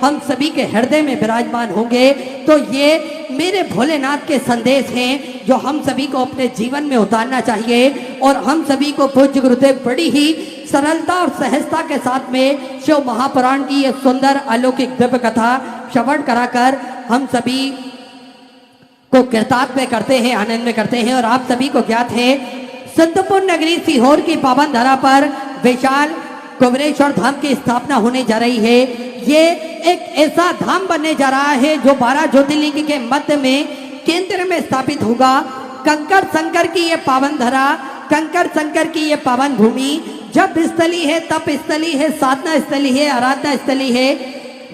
हम सभी के हृदय में विराजमान होंगे। तो ये मेरे भोलेनाथ के संदेश हैं जो हम सभी को अपने जीवन में उतारना चाहिए। और हम सभी को पूज्य गुरुदेव बड़ी ही सरलता और सहजता के साथ में शिव महापुराण की ये सुंदर अलौकिक दिव्य कथा श्रवण कराकर हम सभी को कृतार्थ करते हैं, आनंद में करते हैं। और आप सभी को ज्ञात है सिद्धपुर नगरी सीहोर की पावन धरा पर विशाल कुबेरेश्वर धाम की स्थापना होने जा रही है। ये एक ऐसा धाम बनने जा रहा है जो 12 ज्योतिर्लिंग के मध्य में केंद्र में स्थापित होगा। कंकर शंकर की ये पावन धरा, कंकर शंकर की ये पावन भूमि जप स्थली है, तप स्थली है, साधना स्थली है, आराधना स्थली है।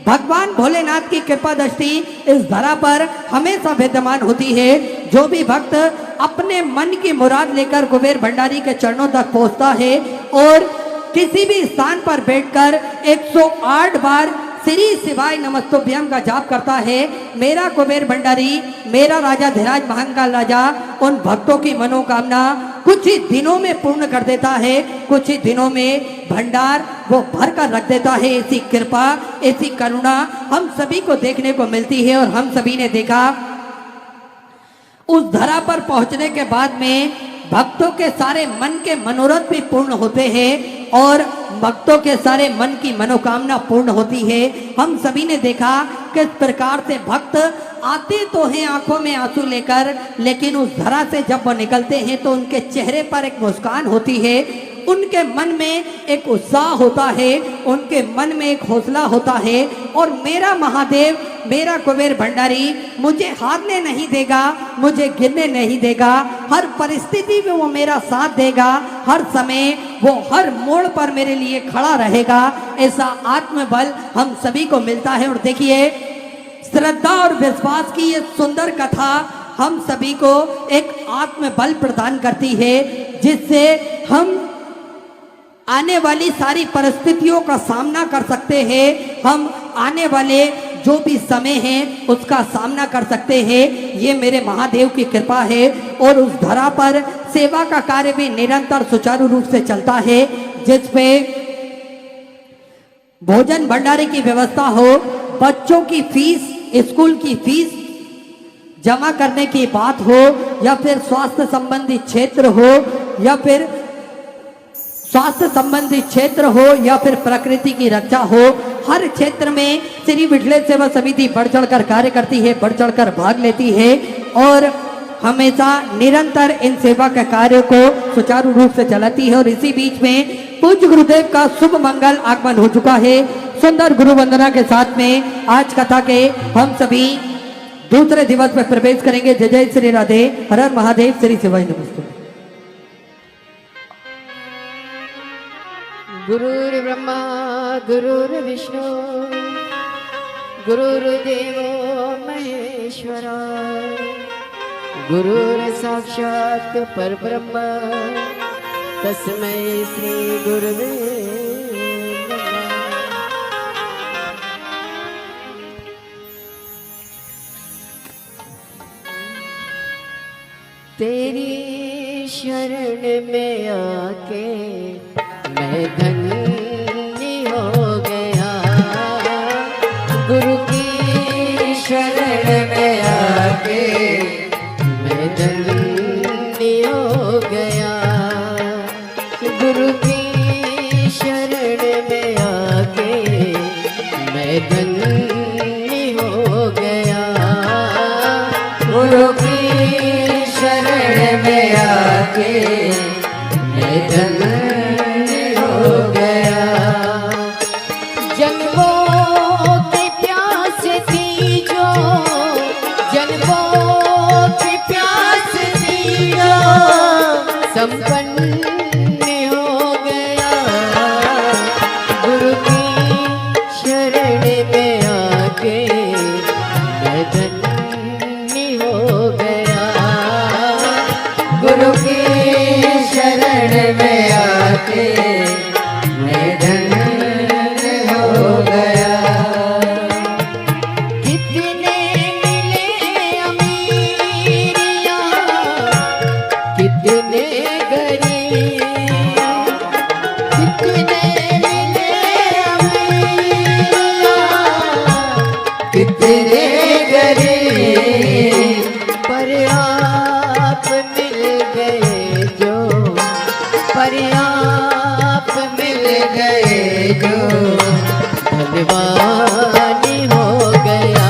भगवान भोलेनाथ की कृपा दृष्टि इस धरा पर हमेशा विद्यमान होती है। जो भी भक्त अपने मन की मुराद लेकर कुबेर भंडारी के चरणों तक पहुंचता है और किसी भी स्थान पर बैठकर 108 बार श्री शिवाय नमस्तुभ्यम का जाप करता है, मेरा कुबेर भंडारी, मेरा राजा धीराज महाकाल राजा उन भक्तों की मनोकामना कुछ ही दिनों में पूर्ण कर देता है। कुछ ही दिनों में भंडार वो भर कर रख देता है। ऐसी कृपा, ऐसी करुणा हम सभी को देखने को मिलती है। और हम सभी ने देखा उस धरा पर पहुंचने के बाद में भक्तों के सारे मन के मनोरथ भी पूर्ण होते हैं और भक्तों के सारे मन की मनोकामना पूर्ण होती है। हम सभी ने देखा किस प्रकार से भक्त आते तो हैं आंखों में आंसू लेकर, लेकिन उस धरा से जब वो निकलते हैं तो उनके चेहरे पर एक मुस्कान होती है, उनके मन में एक उत्साह होता है, उनके मन में एक हौसला होता है। और मेरा महादेव, मेरा कुबेर भंडारी मुझे हारने नहीं देगा, मुझे गिरने नहीं देगा, हर परिस्थिति में वो मेरा साथ देगा, हर समय वो हर मोड़ पर मेरे लिए खड़ा रहेगा। ऐसा आत्मबल हम सभी को मिलता है। और देखिए श्रद्धा और विश्वास की ये सुंदर कथा हम सभी को एक आत्मबल प्रदान करती है, जिससे हम आने वाली सारी परिस्थितियों का सामना कर सकते हैं। हम आने वाले जो भी समय है उसका सामना कर सकते हैं। ये मेरे महादेव की कृपा है। और उस धरा पर सेवा का कार्य भी निरंतर सुचारू रूप से चलता है, जिसपे भोजन भंडारे की व्यवस्था हो, बच्चों की फीस, स्कूल की फीस जमा करने की बात हो, या फिर स्वास्थ्य संबंधी क्षेत्र हो, या फिर स्वास्थ्य संबंधी क्षेत्र हो, या फिर प्रकृति की रक्षा हो, हर क्षेत्र में श्री विठलेश्वर सेवा समिति बढ़ चढ़कर कार्य करती है, बढ़ चढ़कर भाग लेती है और हमेशा निरंतर इन सेवा के कार्य को सुचारू रूप से चलाती है। और इसी बीच में पूज्य गुरुदेव का शुभ मंगल आगमन हो चुका है। सुंदर गुरु वंदना के साथ में आज कथा के हम सभी दूसरे दिवस में प्रवेश करेंगे। जय जय श्री राधे, हर हर महादेव, श्री शिवाय नमस्ते। गुरुर्ब्रह्मा गुरुर्विष्णु गुरुर्देवो महेश्वरा गुरुर्साक्षात् परब्रह्म तस्मै श्री गुरुवे नमः। तेरी शरण में आके मैं धन्य हो गया, गुरु की शरण में आके मैं धन्य हो गया, गुरु की शरण में आके मैं धन्य हो गया, गुरु की शरण में आके मैं धन्य संपन्न हो गया, गुरु की शरण में आके मैं धन्य हो गया, गुरु की शरण में आके मैं धन्य हो गया। कितने मिले अमीरिया, कितने कितने मिले अमीरिया, पानी हो गया,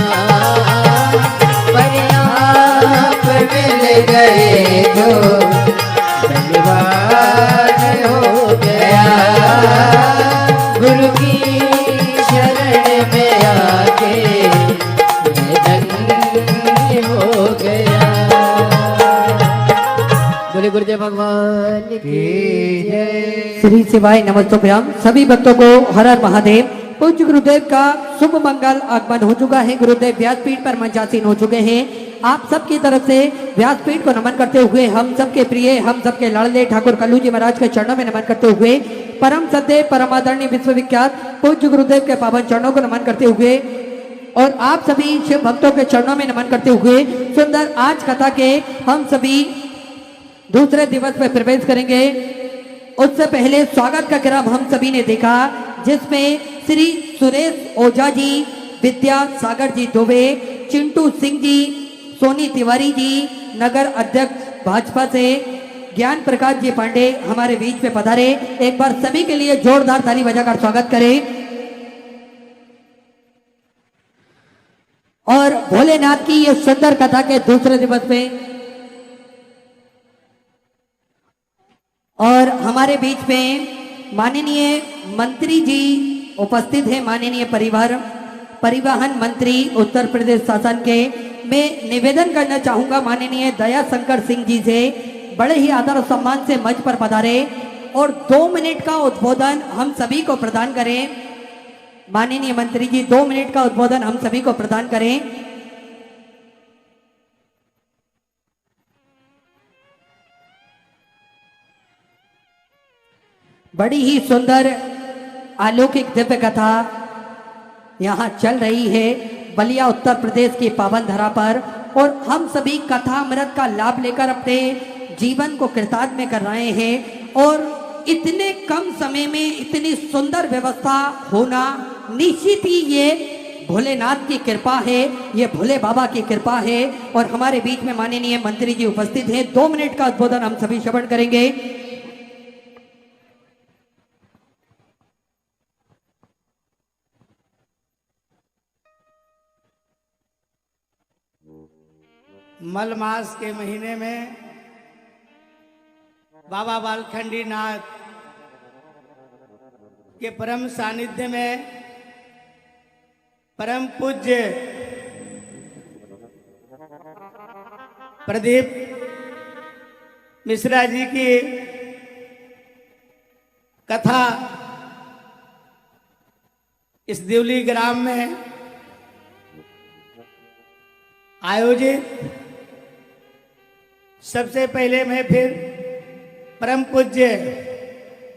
पर आप मिल गए जो धन्यवाद हो गया। गुरु की शरण में आके मैं धन्य हो गया। बोले गुरुदेव भगवान की जय। श्री शिवाय नमस्तोभ्याम। सभी भक्तों को हर हर महादेव। पूज्य गुरुदेव का शुभ मंगल आगमन हो चुका है। गुरुदेव व्यासपीठ पर मंचासीन हो चुके हैं। आप सबकी तरफ से व्यासपीठ को नमन करते हुए हम सबके प्रिय, हम सबके लाडले ठाकुर कल्लू जी महाराज के चरणों में नमन करते हुए, परम सत्य परम आदरणीय विश्वविख्यात पूज्य गुरुदेव के पावन चरणों को नमन करते हुए और आप सभी शिव भक्तों के चरणों में नमन करते हुए सुंदर आज कथा के हम सभी दूसरे दिवस में प्रवेश करेंगे। उससे पहले स्वागत का क्रम हम सभी ने देखा, जिसमें श्री सुरेश ओझा जी, विद्या सागर जी दुबे, चिंटू सिंह जी, सोनी तिवारी जी, नगर अध्यक्ष भाजपा से ज्ञान प्रकाश जी पांडे हमारे बीच में पधारे। एक बार सभी के लिए जोरदार ताली बजाकर स्वागत करें। और भोलेनाथ की ये सुंदर कथा के दूसरे दिवस में और हमारे बीच में माननीय मंत्री जी उपस्थित हैं। माननीय परिवहन मंत्री उत्तर प्रदेश शासन के, मैं निवेदन करना चाहूंगा माननीय दया शंकर सिंह जी से, बड़े ही आदर और सम्मान से मंच पर पधारे और 2 मिनट का उद्बोधन हम सभी को प्रदान करें। माननीय मंत्री जी 2 मिनट का उद्बोधन हम सभी को प्रदान करें। बड़ी ही सुंदर अलौकिक दिव्य कथा यहाँ चल रही है बलिया उत्तर प्रदेश की पावन धरा पर, और हम सभी कथा अमृत का लाभ लेकर अपने जीवन को कृतार्थ कर रहे हैं। और इतने कम समय में इतनी सुंदर व्यवस्था होना निश्चित ही ये भोलेनाथ की कृपा है, ये भोले बाबा की कृपा है। और हमारे बीच में माननीय मंत्री जी उपस्थित हैं। 2 मिनट का उद्बोधन हम सभी श्रवण करेंगे। मल मास के महीने में बाबा बालखंडी नाथ के परम सानिध्य में परम पूज्य प्रदीप मिश्रा जी की कथा इस देवली ग्राम में आयोजित। सबसे पहले मैं फिर परम पूज्य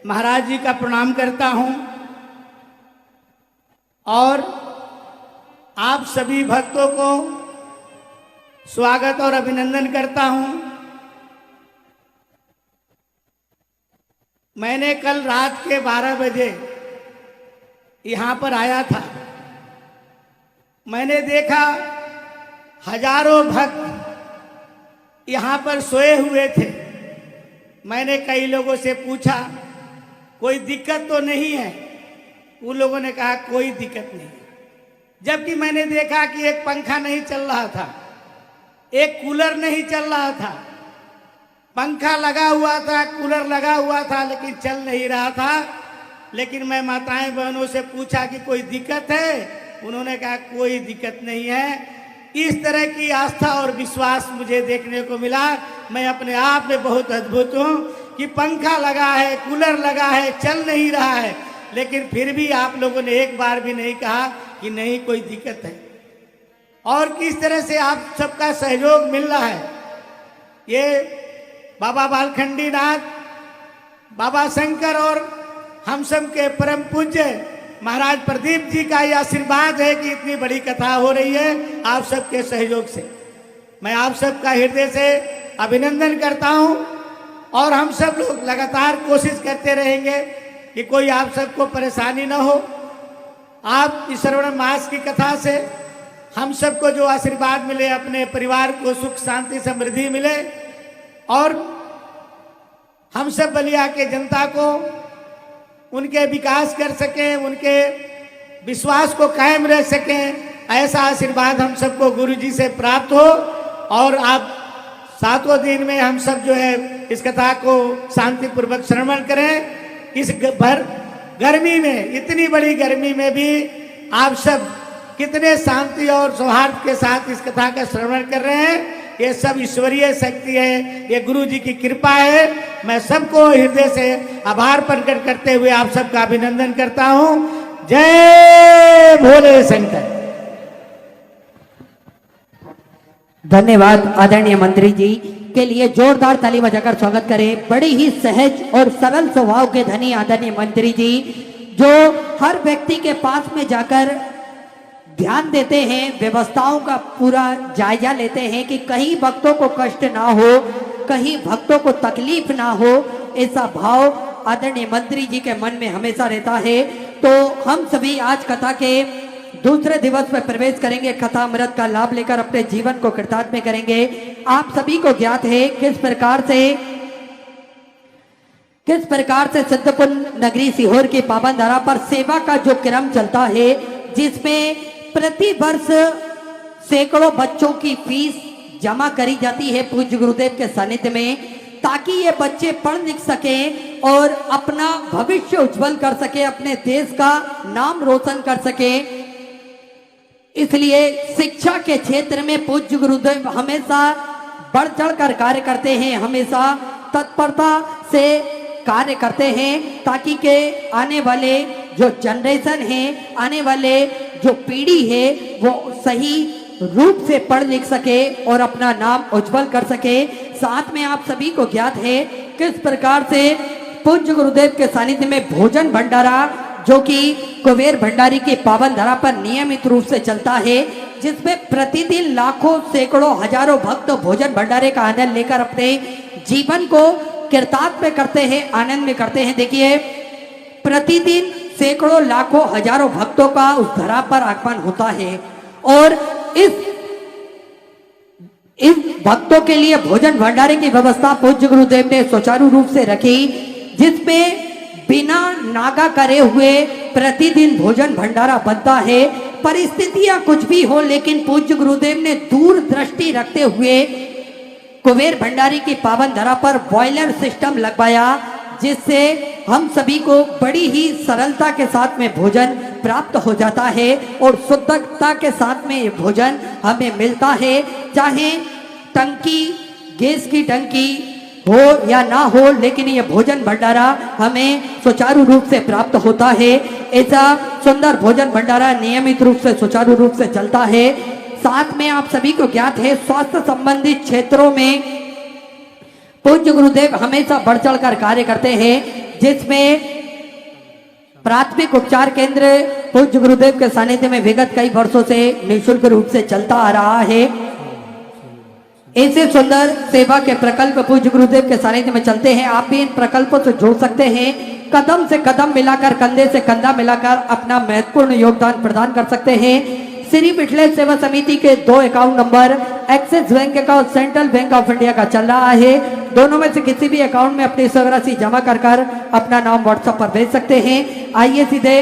महाराज जी का प्रणाम करता हूं और आप सभी भक्तों को स्वागत और अभिनंदन करता हूं। मैंने कल रात के 12 बजे यहां पर आया था। मैंने देखा हजारों भक्त यहाँ पर सोए हुए थे। मैंने कई लोगों से पूछा कोई दिक्कत तो नहीं है? उन लोगों ने कहा कोई दिक्कत नहीं। जबकि मैंने देखा कि एक पंखा नहीं चल रहा था, एक कूलर नहीं चल रहा था। पंखा लगा हुआ था, कूलर लगा हुआ था, लेकिन चल नहीं रहा था। लेकिन मैं माताएं बहनों से पूछा कि कोई दिक्कत है? उन्होंने कहा कोई दिक्कत नहीं है। इस तरह की आस्था और विश्वास मुझे देखने को मिला। मैं अपने आप में बहुत अद्भुत हूँ कि पंखा लगा है, कूलर लगा है, चल नहीं रहा है, लेकिन फिर भी आप लोगों ने एक बार भी नहीं कहा कि नहीं कोई दिक्कत है। और किस तरह से आप सबका सहयोग मिल रहा है। ये बाबा बालखंडी नाथ, बाबा शंकर और हम सब के परम पूज्य महाराज प्रदीप जी का यह आशीर्वाद है कि इतनी बड़ी कथा हो रही है आप सबके सहयोग से। मैं आप सबका हृदय से अभिनंदन करता हूं और हम सब लोग लगातार कोशिश करते रहेंगे कि कोई आप सबको परेशानी न हो। आप इस श्रवण मास की कथा से हम सबको जो आशीर्वाद मिले, अपने परिवार को सुख शांति समृद्धि मिले और हम सब बलिया के जनता को उनके विकास कर सकें, उनके विश्वास को कायम रह सकें, ऐसा आशीर्वाद हम सबको गुरु जी से प्राप्त हो। और आप 7वें दिन में हम सब जो है इस कथा को शांतिपूर्वक श्रवण करें। इस भर गर्मी में, इतनी बड़ी गर्मी में भी आप सब कितने शांति और सौहार्द के साथ इस कथा का श्रवण कर रहे हैं। ये सब ईश्वरीय शक्ति है, ये गुरु जी की कृपा है। मैं सबको हृदय से आभार प्रकट करते हुए आप सबका अभिनंदन करता हूँ। जय भोले शंकर। धन्यवाद। आदरणीय मंत्री जी के लिए जोरदार ताली बजाकर स्वागत करें। बड़ी ही सहज और सरल स्वभाव के धनी आदरणीय मंत्री जी, जो हर व्यक्ति के पास में जाकर ध्यान देते हैं, व्यवस्थाओं का पूरा जायजा लेते हैं कि कहीं भक्तों को कष्ट ना हो, कहीं भक्तों को तकलीफ ना हो। ऐसा भाव आदरणीय मंत्री जी के मन में हमेशा रहता है। तो हम सभी आज कथा के दूसरे दिवस में प्रवेश करेंगे। कथा अमृत का लाभ लेकर अपने जीवन को कृतार्थ में करेंगे। आप सभी को ज्ञात है किस प्रकार से सिद्धपुर नगरी सीहोर की पावन धरा पर सेवा का जो क्रम चलता है, जिसमें प्रति वर्ष सैकड़ों बच्चों की फीस जमा करी जाती है पूज्य गुरुदेव के सानिध्य में, ताकि ये बच्चे पढ़ लिख सके और अपना भविष्य उज्जवल कर सके, अपने देश का नाम रोशन कर सके। इसलिए शिक्षा के क्षेत्र में पूज्य गुरुदेव हमेशा बढ़ चढ़कर कार्य करते हैं, हमेशा तत्परता से कार्य करते हैं, ताकि के आने वाले जो जनरेशन है, आने वाले जो पीढ़ी है, वो सही रूप से पढ़ लिख सके और अपना नाम उज्जवल कर सके। साथ में आप सभी को ज्ञात है किस प्रकार से पूज्य गुरुदेव के सानिध्य में भोजन भंडारा, जो कि कुबेर भंडारी की पावन धरा पर नियमित रूप से चलता है, जिसमें प्रतिदिन लाखों सैकड़ों हजारों भक्त भोजन भंडारे का आनंद लेकर अपने जीवन को कृतार्थ में करते हैं, आनंद में करते हैं। देखिए, प्रतिदिन सैकड़ों लाखों हजारों भक्तों का उस धरा पर आगमन होता है और इस भक्तों के लिए भोजन भंडारे की व्यवस्था पूज्य गुरुदेव ने सुचारू रूप से रखी, जिसमें बिना नागा करे हुए प्रतिदिन भोजन भंडारा बनता है। परिस्थितियां कुछ भी हो, लेकिन पूज्य गुरुदेव ने दूर दृष्टि रखते हुए कुबेर भंडारी की पावन धरा पर बॉयलर सिस्टम लगवाया, जिससे हम सभी को बड़ी ही सरलता के साथ में भोजन प्राप्त हो जाता है और शुद्धता के साथ में ये भोजन हमें मिलता है। चाहे टंकी, गैस की टंकी हो या ना हो, लेकिन ये भोजन भंडारा हमें सुचारू रूप से प्राप्त होता है। ऐसा सुंदर भोजन भंडारा नियमित रूप से सुचारू रूप से चलता है। साथ में आप सभी को ज्ञात है स्वास्थ्य संबंधित क्षेत्रों में पूज्य गुरुदेव हमेशा बढ़ चढ़ कर कार्य करते हैं, जिसमें प्राथमिक उपचार केंद्र पूज्य गुरुदेव के सानिध्य में विगत कई वर्षों से निःशुल्क रूप से चलता आ रहा है। ऐसे सुंदर सेवा के प्रकल्प पूज्य गुरुदेव के सानिध्य में चलते हैं। आप भी इन प्रकल्पों से जुड़ सकते हैं। कदम से कदम मिलाकर, कंधे से कंधा मिलाकर अपना महत्वपूर्ण योगदान प्रदान कर सकते हैं। श्री मिथिलेश सेवा समिति के 2 account number axis bank account, central bank of India का चल रहा है। दोनों में से किसी भी अकाउंट में अपनी राशि जमा कर अपना नाम व्हाट्सएप पर भेज सकते हैं। आइए सीधे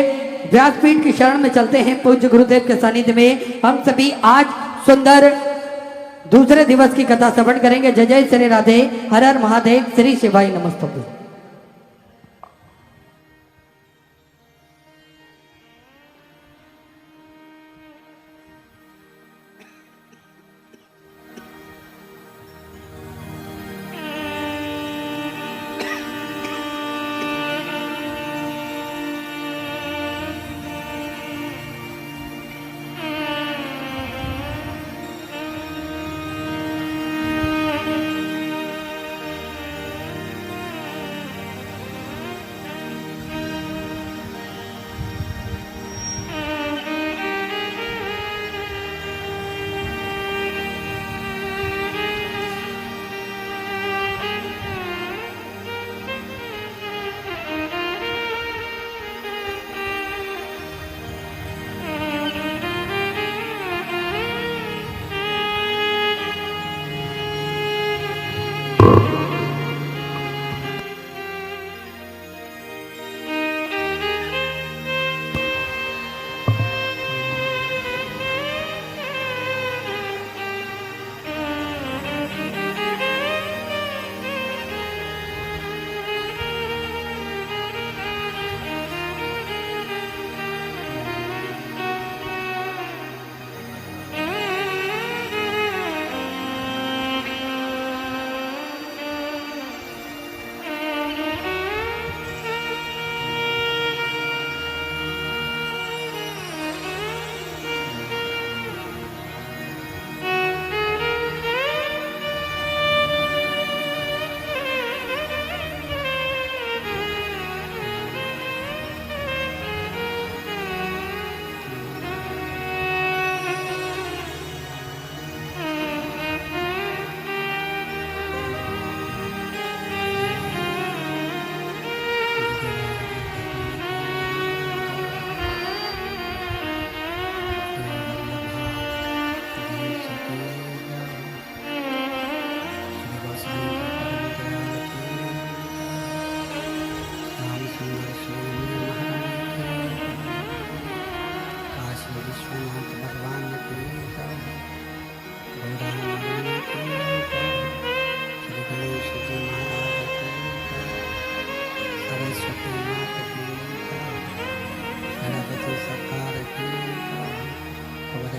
व्यासपीठ की शरण में चलते हैं। पूज्य गुरुदेव के सानिध्य में हम सभी आज सुंदर दूसरे दिवस की कथा श्रवण करेंगे। जय जय श्री राधे, हर हर महादेव, श्री शिवाय नमस्तुभ्यं।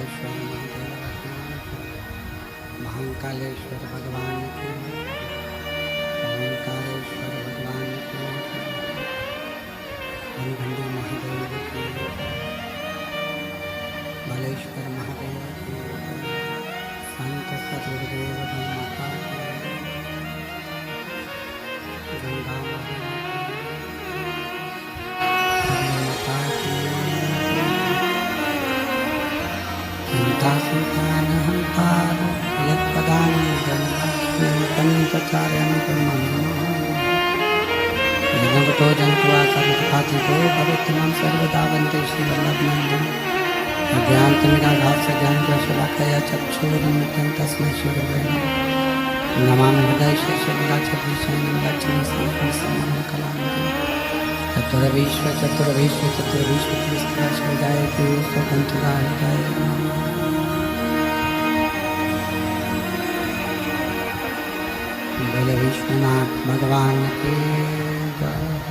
महाकालेश्वर महाकालेश्वर भगवान की ओंकारेश्वर भगवान की मनघंडी महादेव की बालेश्वर महादेव की संत सदगुरुदेव माता की गंगा माता की भगवतो जंतुआ सर्वपाचितो भवितमं सर्वदा वन्दे श्रीवल्लभनन्दन अज्ञानतिमिराभास ज्ञानजशलाकया चक्षुरुन्मिलितं तस्मै श्रीगुरवे नमः नमामि हृदय शेषविलासभीषणं लक्ष्मी श्रीकृष्णमङ्गलां चतुर्विश्व चतुर्विश्व चतुर्विश्व त्रिस्त्राश्रयायते स्वतन्त्राय बोले विश्वनाथ भगवान की जय।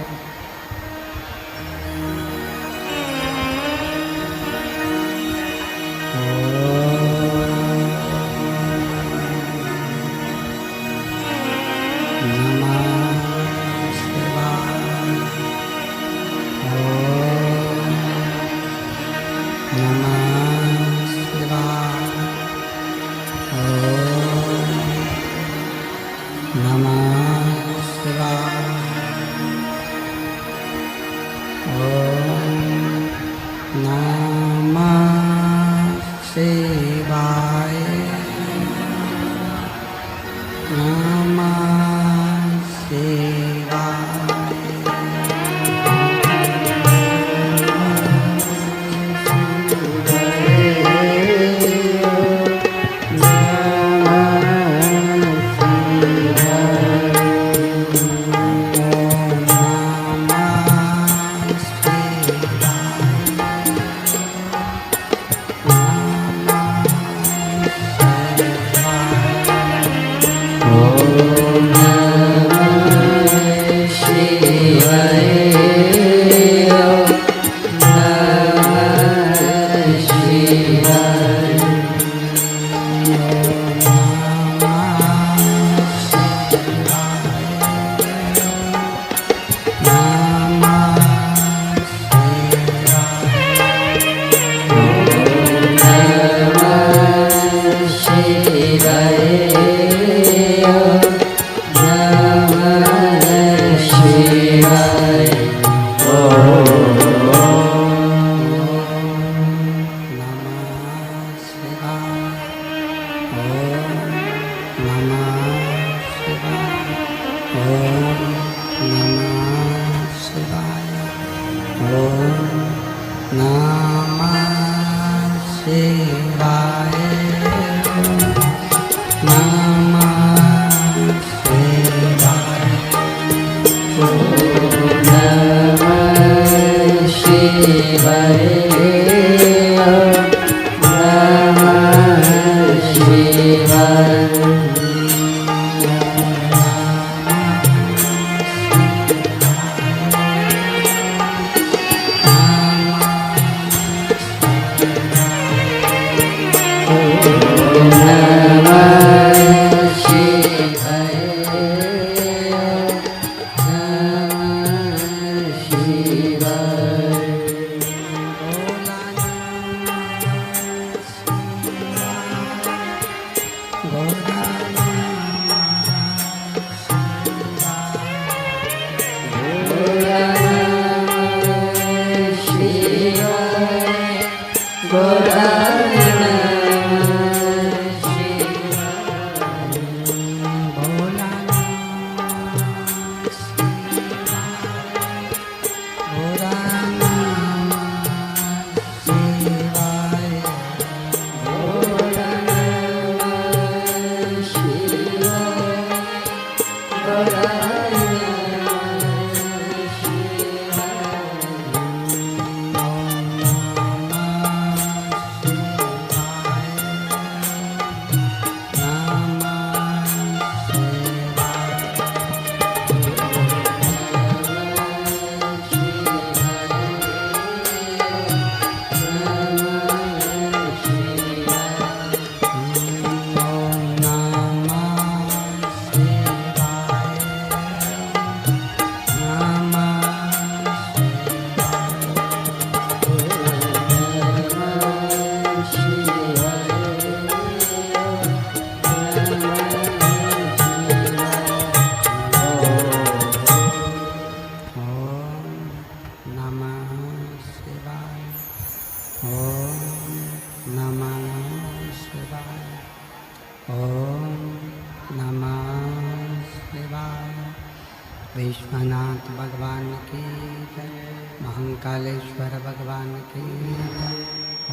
महाकालेश्वर भगवान की जय,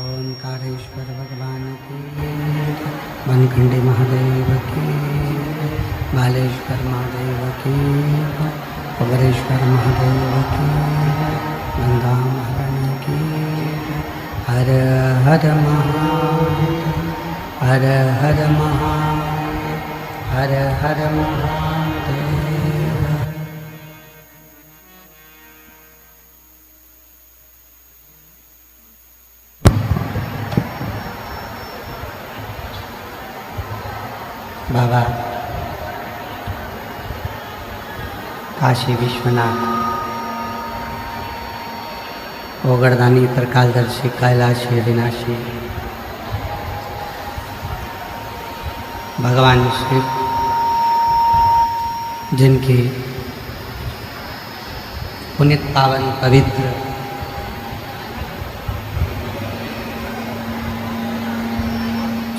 ओंकारेश्वर भगवान की जय, मनखंडी महादेव की जय, बालेश्वर महादेव की जय, कुबेरेश्वर महादेव की जय, गंगा महारानी की जय। हर हर महादेव, हर हर महादेव, हर हर महादेव। बाबा काशी विश्वनाथ, ओगरदानी प्रकालदर्शी, कैलाशी विनाशी, भगवान शिव जिनकी पुनित पावन पवित्र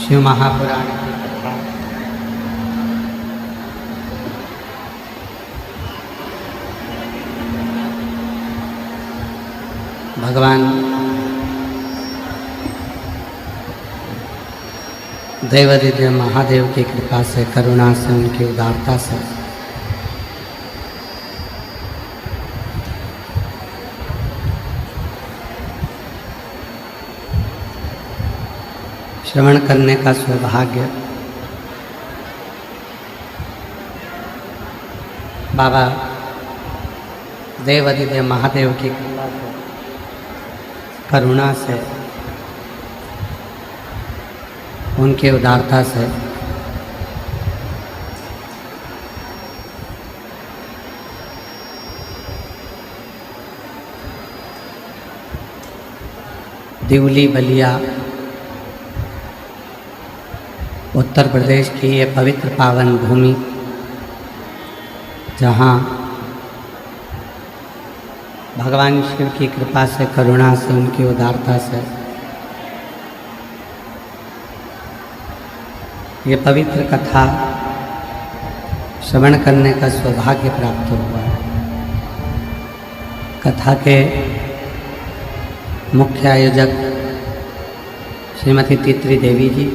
शिव महापुराण की कथा भगवान देवादिदेव महादेव की कृपा से, करुणा से, उनकी उदारता से श्रवण करने का सौभाग्य बाबा देवादिदेव महादेव की कृपा से, करुणा से, उनकी उदारता से दिवली बलिया उत्तर प्रदेश की ये पवित्र पावन भूमि, जहाँ भगवान शिव की कृपा से, करुणा से, उनकी उदारता से ये पवित्र कथा श्रवण करने का सौभाग्य प्राप्त हुआ। कथा के मुख्य आयोजक श्रीमती तीत्री देवी जी,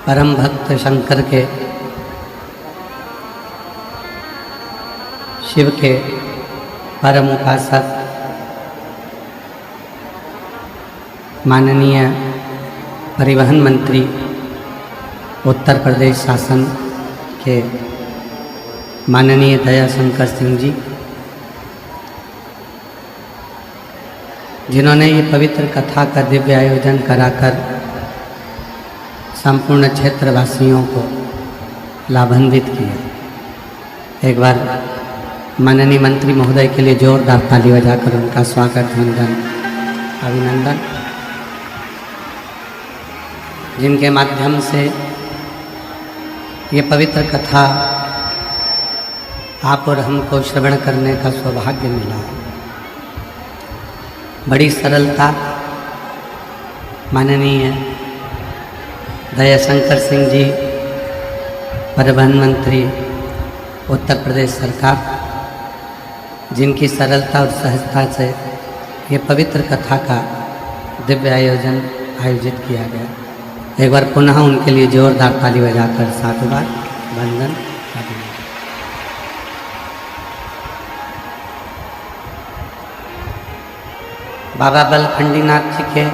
परम भक्त शंकर के, शिव के परम उपासक माननीय परिवहन मंत्री उत्तर प्रदेश शासन के माननीय दयाशंकर सिंह जी, जिन्होंने ये पवित्र कथा का दिव्य आयोजन कराकर संपूर्ण क्षेत्रवासियों को लाभान्वित किया। एक बार माननीय मंत्री महोदय के लिए जोरदार ताली बजाकर उनका स्वागत, वंदन, अभिनंदन, जिनके माध्यम से ये पवित्र कथा आप और हमको श्रवण करने का सौभाग्य मिला। बड़ी सरलता माननीय दयाशंकर सिंह जी, परिवहन मंत्री उत्तर प्रदेश सरकार, जिनकी सरलता और सहजता से ये पवित्र कथा का दिव्य आयोजन आयोजित किया गया। एक बार पुनः उनके लिए जोरदार ताली बजाकर साधुवाद, वंदन, अभिनंदन। बाबा बलखंडीनाथ जी के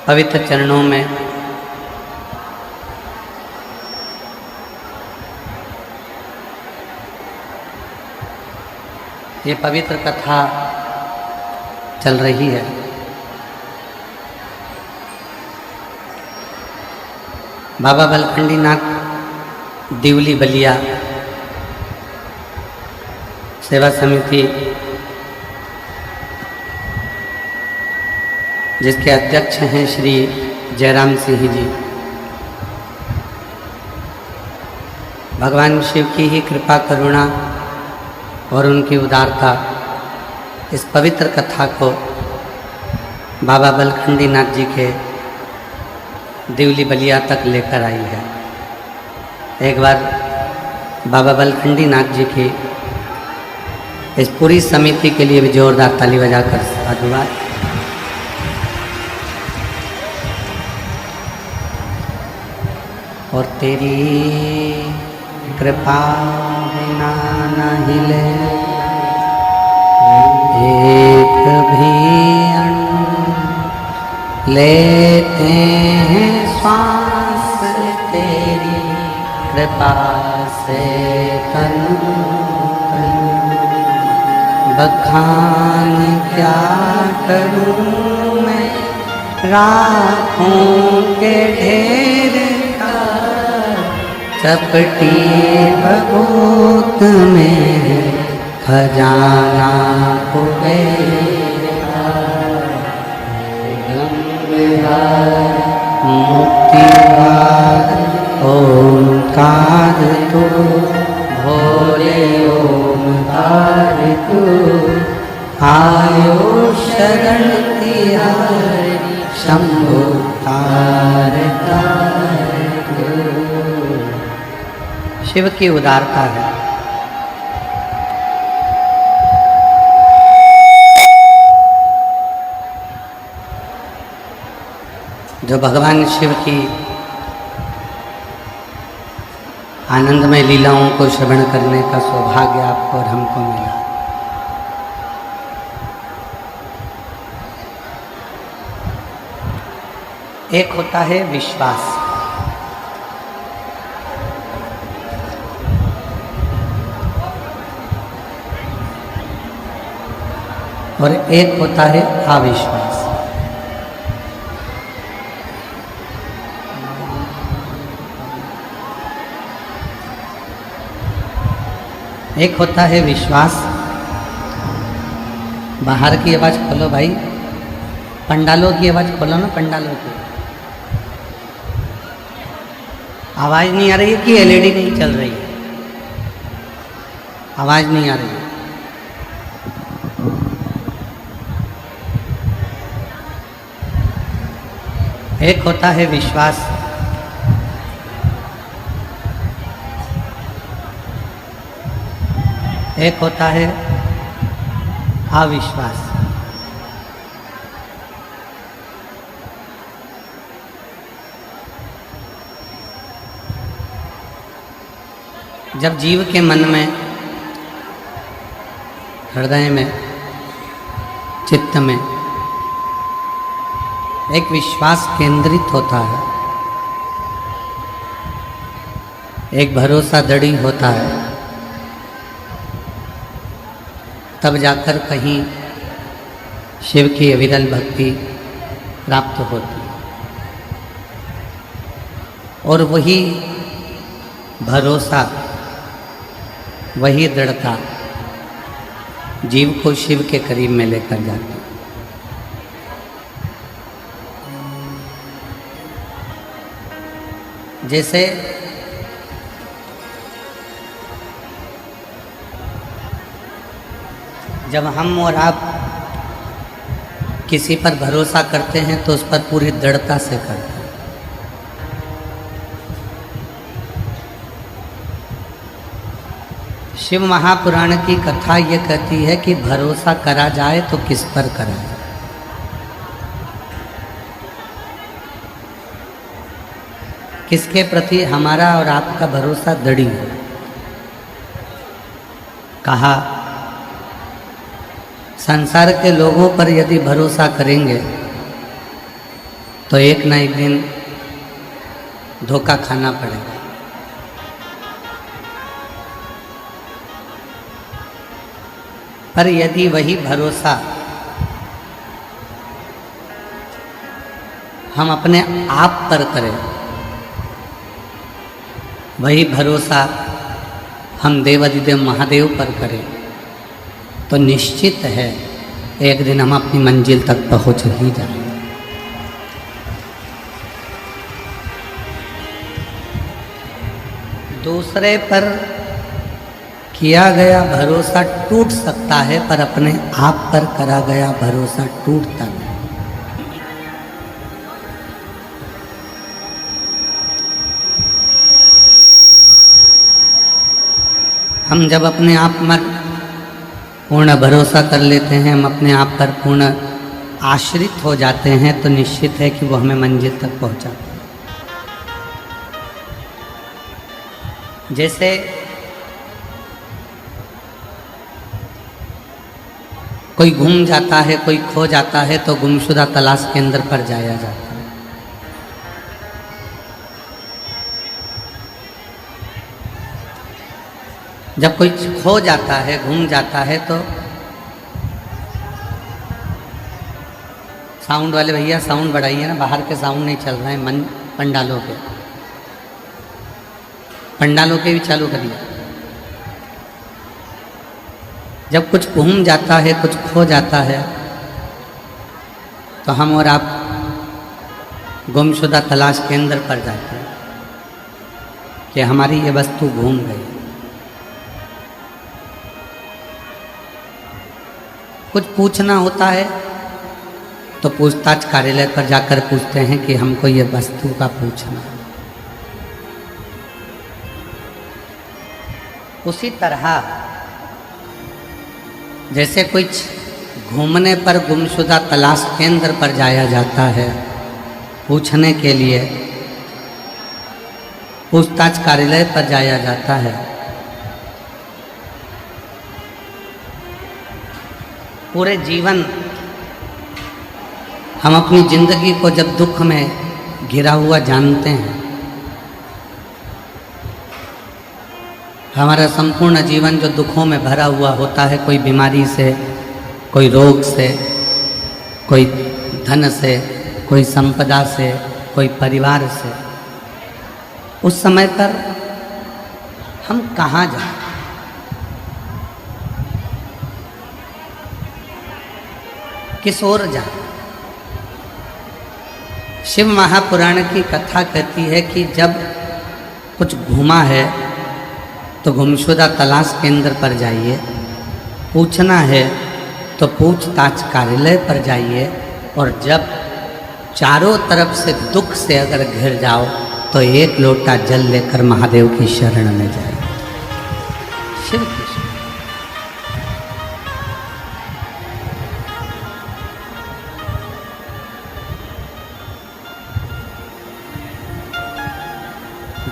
पवित्र चरणों में ये पवित्र कथा चल रही है। बाबा बलखंडीनाथ दिवली बलिया सेवा समिति, जिसके अध्यक्ष हैं श्री जयराम सिंह जी, भगवान शिव की ही कृपा, करुणा और उनकी उदारता इस पवित्र कथा को बाबा बलखंडीनाथ जी के दिवली बलिया तक लेकर आई है। एक बार बाबा बलखंडी नाथ जी की इस पूरी समिति के लिए भी जोरदार ताली बजाकर साधुवाद। और तेरी कृपा बिना न हिले एक भी अणु लेते हैं श्वास तेरी कृपा से तनु बखान क्या करूं मैं राखों के ढेर का चपटी भभूत में खजाना कुबेरा मुक्तिवाद ओंकार तू भोले ओंकार तू आयो शरण तिहारी शंभु तारका शिव की उदारता है। जो भगवान शिव की आनंदमय लीलाओं को श्रवण करने का सौभाग्य आपको और हमको मिला। एक होता है विश्वास, और एक होता है अविश्वास। एक होता है विश्वास। बाहर की आवाज खोलो भाई, पंडालों की आवाज खोलो ना, पंडालों की आवाज नहीं आ रही है कि एलईडी नहीं चल रही है? आवाज नहीं आ रही है। एक होता है विश्वास, एक होता है अविश्वास। जब जीव के मन में, हृदय में, चित्त में एक विश्वास केंद्रित होता है, एक भरोसा दृढ़ होता है, तब जाकर कहीं शिव की अविरल भक्ति प्राप्त होती है। और वही भरोसा, वही दृढ़ता जीव को शिव के करीब में लेकर जाती है। जैसे जब हम और आप किसी पर भरोसा करते हैं तो उस पर पूरी दृढ़ता से करते हैं। शिव महापुराण की कथा ये कहती है कि भरोसा करा जाए तो किस पर करा जाए। किसके प्रति हमारा और आपका भरोसा दृढ़ है। कहा संसार के लोगों पर यदि भरोसा करेंगे तो एक ना एक दिन धोखा खाना पड़ेगा। पर यदि वही भरोसा हम अपने आप पर करें, वही भरोसा हम देवाधिदेव महादेव पर करें, तो निश्चित है एक दिन हम अपनी मंजिल तक पहुंच ही जाएंगे। दूसरे पर किया गया भरोसा टूट सकता है, पर अपने आप पर करा गया भरोसा टूटता नहीं। हम जब अपने आप पर पूर्ण भरोसा कर लेते हैं, हम अपने आप पर पूर्ण आश्रित हो जाते हैं, तो निश्चित है कि वो हमें मंजिल तक पहुंचाते हैं। जैसे कोई गुम जाता है, कोई खो जाता है, तो गुमशुदा तलाश केंद्र पर जाया जाता है। जब कोई खो जाता है, गुम जाता है, तो साउंड वाले भैया साउंड बढ़ाइए ना, बाहर के साउंड नहीं चल रहे हैं, मन पंडालों के भी चालू करिए। जब कुछ गुम जाता है, कुछ खो जाता है, तो हम और आप गुमशुदा तलाश केंद्र पर जाते हैं कि हमारी ये वस्तु घूम गई। कुछ पूछना होता है तो पूछताछ कार्यालय पर जाकर पूछते हैं कि हमको ये वस्तु का पूछना है। उसी तरह जैसे कुछ घूमने पर गुमशुदा तलाश केंद्र पर जाया जाता है पूछने के लिए, पूछताछ कार्यालय पर जाया जाता है, पूरे जीवन हम अपनी जिंदगी को जब दुख में घिरा हुआ जानते हैं, हमारा संपूर्ण जीवन जो दुखों में भरा हुआ होता है, कोई बीमारी से, कोई रोग से, कोई धन से, कोई संपदा से, कोई परिवार से, उस समय पर हम कहाँ जाएं? किस ओर जाएं? शिव महापुराण की कथा कहती है कि जब कुछ घुमा है तो गुमशुदा तलाश केंद्र पर जाइए, पूछना है तो पूछताछ कार्यालय पर जाइए, और जब चारों तरफ से दुख से अगर घिर जाओ तो एक लोटा जल लेकर महादेव की शरण में जाइए। शिव की शरण।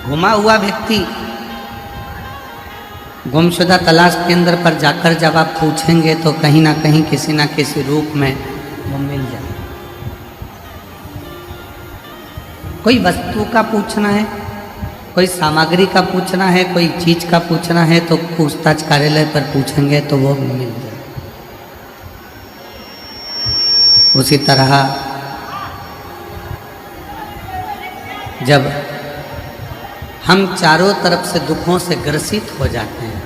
घुमा हुआ व्यक्ति गुमशुदा तलाश केंद्र पर जाकर जब आप पूछेंगे तो कहीं ना कहीं किसी ना किसी रूप में वो मिल जाए। कोई वस्तु का पूछना है, कोई सामग्री का पूछना है, कोई चीज का पूछना है, तो पूछताछ कार्यालय पर पूछेंगे तो वो मिल जाए। उसी तरह जब हम चारों तरफ से दुखों से ग्रसित हो जाते हैं,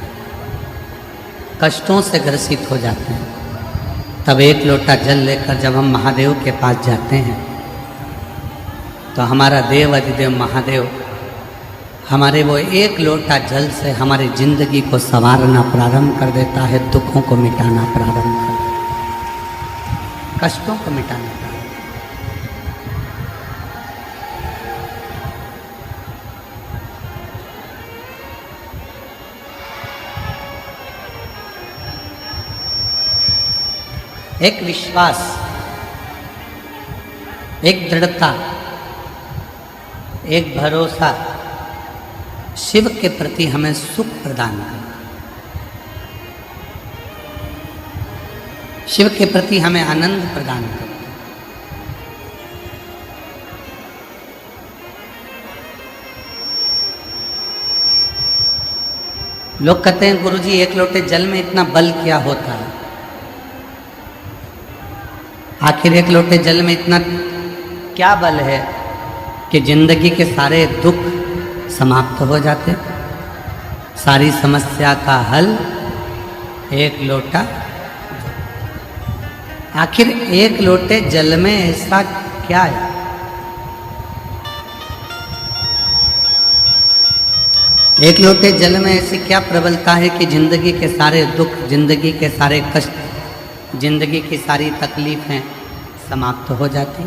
कष्टों से ग्रसित हो जाते हैं, तब एक लोटा जल लेकर जब हम महादेव के पास जाते हैं तो हमारा देव अधिदेव महादेव हमारे वो एक लोटा जल से हमारी जिंदगी को संवारना प्रारंभ कर देता है, दुखों को मिटाना प्रारंभ कर देता है, कष्टों को मिटाना। एक विश्वास, एक दृढ़ता, एक भरोसा शिव के प्रति हमें सुख प्रदान करता है, शिव के प्रति हमें आनंद प्रदान करता है। लोग कहते हैं गुरुजी एक लोटे जल में इतना बल क्या होता है? आखिर एक लोटे जल में इतना क्या बल है कि जिंदगी के सारे दुख समाप्त हो जाते, सारी समस्या का हल एक लोटा। आखिर एक लोटे जल में ऐसा क्या है? एक लोटे जल में ऐसी क्या प्रबलता है कि जिंदगी के सारे दुख, जिंदगी के सारे कष्ट, जिंदगी की सारी तकलीफें समाप्त हो जाती?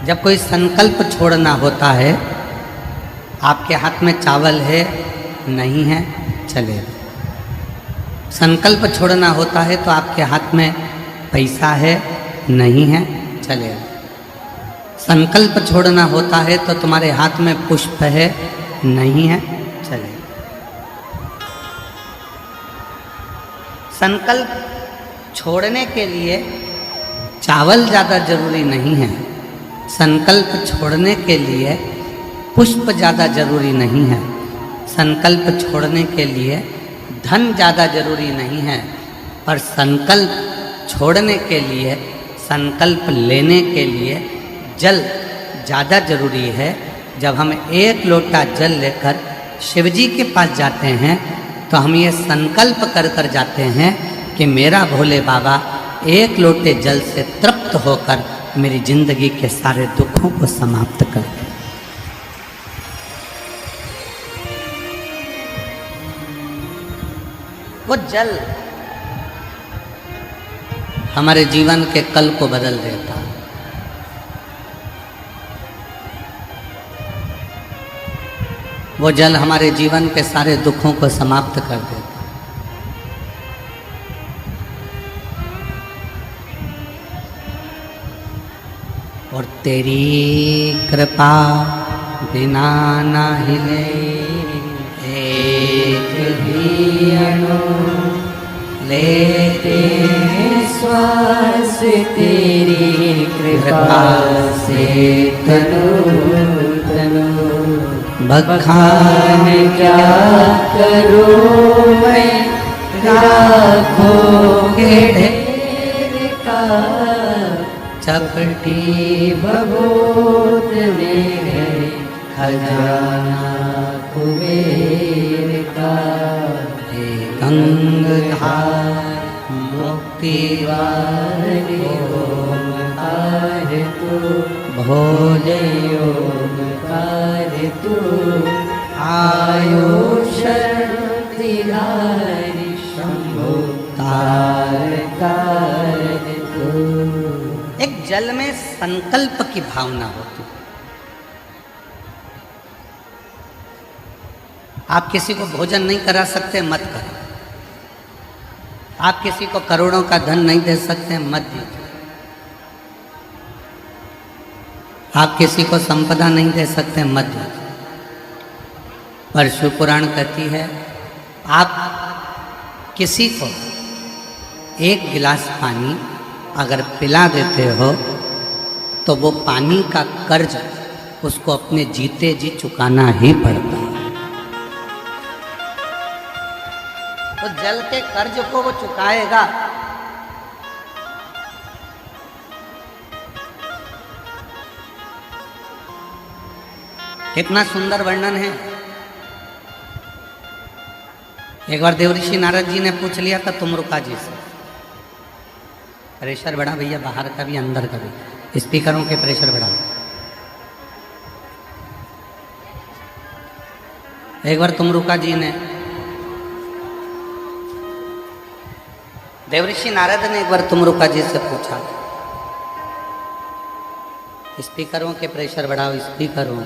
जब कोई संकल्प छोड़ना होता है आपके हाथ में चावल है नहीं है चलेगा। संकल्प छोड़ना होता है तो आपके हाथ में पैसा है नहीं है चलेगा। संकल्प छोड़ना होता है तो तुम्हारे हाथ में पुष्प है नहीं है चलेगा। संकल्प छोड़ने के लिए चावल ज़्यादा जरूरी नहीं है, संकल्प छोड़ने के लिए पुष्प ज़्यादा जरूरी नहीं है, संकल्प छोड़ने के लिए धन ज़्यादा जरूरी नहीं है, पर संकल्प छोड़ने के लिए, संकल्प लेने के लिए जल ज़्यादा जरूरी है। जब हम एक लोटा जल लेकर शिव जी के पास जाते हैं तो हम ये संकल्प कर कर जाते हैं कि मेरा भोले बाबा एक लोटे जल से तृप्त होकर मेरी जिंदगी के सारे दुखों को समाप्त कर दे। वो जल हमारे जीवन के कल को बदल देता है। वो जल हमारे जीवन के सारे दुखों को समाप्त कर देता है। और तेरी कृपा बिना ना हिले एक भी अणु लेते श्वास तेरी कृपा से तनु तनु बखान क्या करूं मैं राखोगे ढेर का चपटी भभूत में है खजाना कुबेर का गंगाधार मुक्ति वाले ओमकार तू भोले ओमकार तू आयो शक्तिधारी शंभो तार तार तू। एक जल में संकल्प की भावना होती। आप किसी को भोजन नहीं करा सकते, मत करो। आप किसी को करोड़ों का धन नहीं दे सकते, मत दीजिए। आप किसी को संपदा नहीं दे सकते, मत दीजिए। पर शिव पुराण कहती है आप किसी को एक गिलास पानी अगर पिला देते हो तो वो पानी का कर्ज उसको अपने जीते जी चुकाना ही पड़ता है। तो जल के कर्ज को वो चुकाएगा। कितना सुंदर वर्णन है। एक बार देवऋषि नारद जी ने पूछ लिया था तुमरुका जी से, प्रेशर बढ़ा भैया, बाहर का भी अंदर का भी, स्पीकरों के प्रेशर बढ़ा। एक बार तुमरुका जी ने, देवऋषि नारद ने एक बार तुमरुका जी से पूछा, स्पीकरों के प्रेशर बढ़ाओ, स्पीकरों।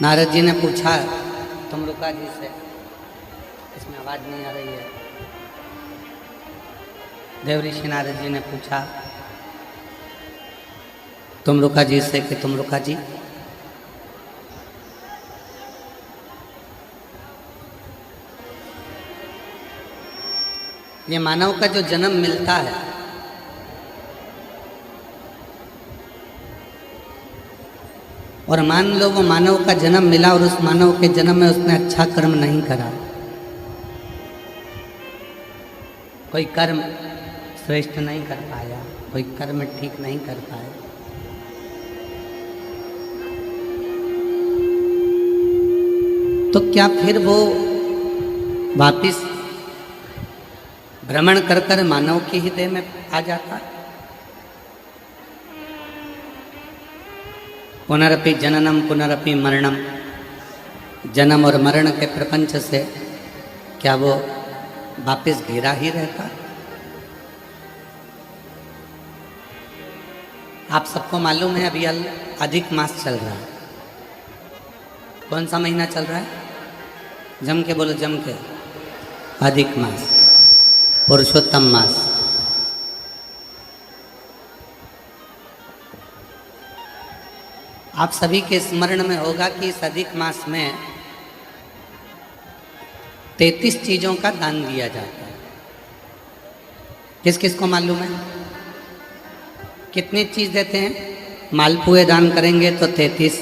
नारद जी ने पूछा तुमरुका जी से, इसमें आवाज नहीं आ रही है। देवऋषि नारद जी ने पूछा तुमरुका जी से कि तुमरुका जी, ये मानव का जो जन्म मिलता है, और मान लो वो मानव का जन्म मिला और उस मानव के जन्म में उसने अच्छा कर्म नहीं करा, कोई कर्म श्रेष्ठ नहीं कर पाया, कोई कर्म ठीक नहीं कर पाया, तो क्या फिर वो वापिस भ्रमण कर कर मानव की ही देह में आ जाता? पुनरपि जननम पुनरपि मरणम, जन्म और मरण के प्रपंच से क्या वो वापिस घिरा ही रहता? आप सबको मालूम है अभी अधिक मास चल रहा है। कौन सा महीना चल रहा है? जम के बोलो, जम के। अधिक मास, पुरुषोत्तम मास। आप सभी के स्मरण में होगा कि इस अधिक मास में 33 चीजों का दान दिया जाता है। किस किस को मालूम है? कितनी चीज देते हैं? मालपुए दान करेंगे तो 33,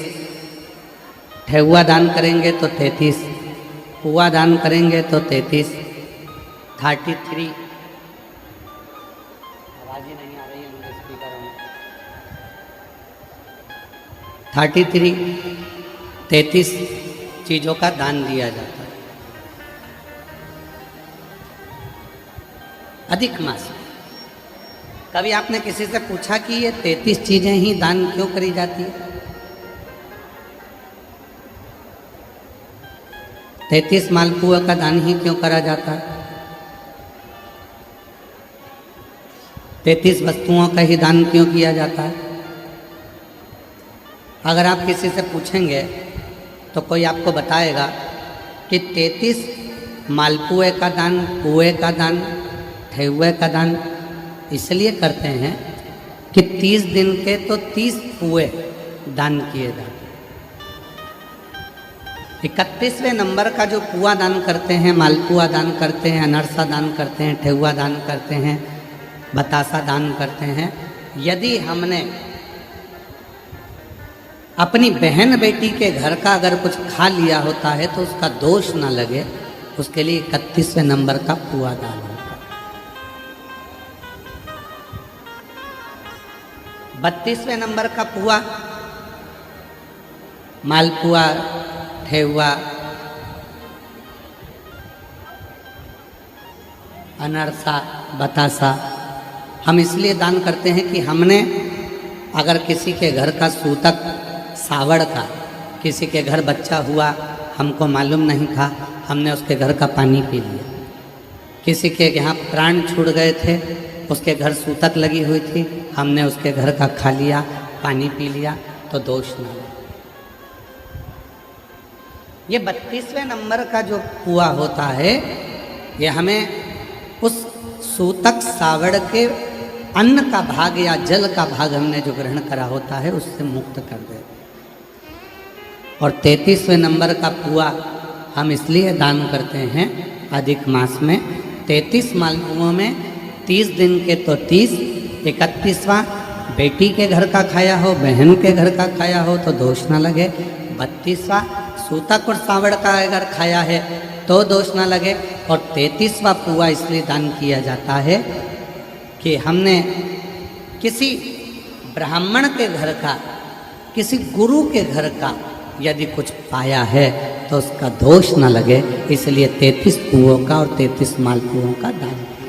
ठेहुआ दान करेंगे तो 33, पुआ दान करेंगे तो 33, 33। आवाज ही नहीं आ रही है मुझे स्पीकर में। 33 चीजों का दान दिया जाता है अधिक मास। कभी आपने किसी से पूछा कि ये 33 चीजें ही दान क्यों करी जाती है? 33 मालपुआ का दान ही क्यों करा जाता है? 33 वस्तुओं का ही दान क्यों किया जाता है? अगर आप किसी से पूछेंगे तो कोई आपको बताएगा कि 33 मालपुए का दान, पुए का दान, ठेहुए का दान इसलिए करते हैं कि 30 दिन के तो 30 पुए दान किए जाते हैं। 31वें नंबर का जो पुआ दान करते हैं, मालपुआ दान करते हैं, अनरसा दान करते हैं, ठेहुआ दान करते हैं, बतासा दान करते हैं, यदि हमने अपनी बहन बेटी के घर का अगर कुछ खा लिया होता है तो उसका दोष ना लगे, उसके लिए 31वें नंबर का पुआ दान होता है। 32वें नंबर का पुआ, मालपुआ, ठेहुआ, अनरसा, बतासा हम इसलिए दान करते हैं कि हमने अगर किसी के घर का सूतक सावड़ का, किसी के घर बच्चा हुआ, हमको मालूम नहीं था, हमने उसके घर का पानी पी लिया। किसी के यहाँ प्राण छूट गए थे, उसके घर सूतक लगी हुई थी, हमने उसके घर का खा लिया, पानी पी लिया, तो दोष न हो। ये 32वें नंबर का जो पुआ होता है, ये हमें उस सूतक सावड़ के अन्न का भाग या जल का भाग हमने जो ग्रहण करा होता है उससे मुक्त कर दे। और 33वें नंबर का पुआ हम इसलिए दान करते हैं अधिक मास में। 33 मालपुओं में 30 दिन के तो 30, 31वां बेटी के घर का खाया हो, बहन के घर का खाया हो तो दोष ना लगे। 32वां सूतक और सावड़ का अगर खाया है तो दोष ना लगे। और 33वां पुआ इसलिए दान किया जाता है कि हमने किसी ब्राह्मण के घर का, किसी गुरु के घर का यदि कुछ पाया है तो उसका दोष न लगे, इसलिए 33 पुओं का और 33 मालपुओं का दान किया।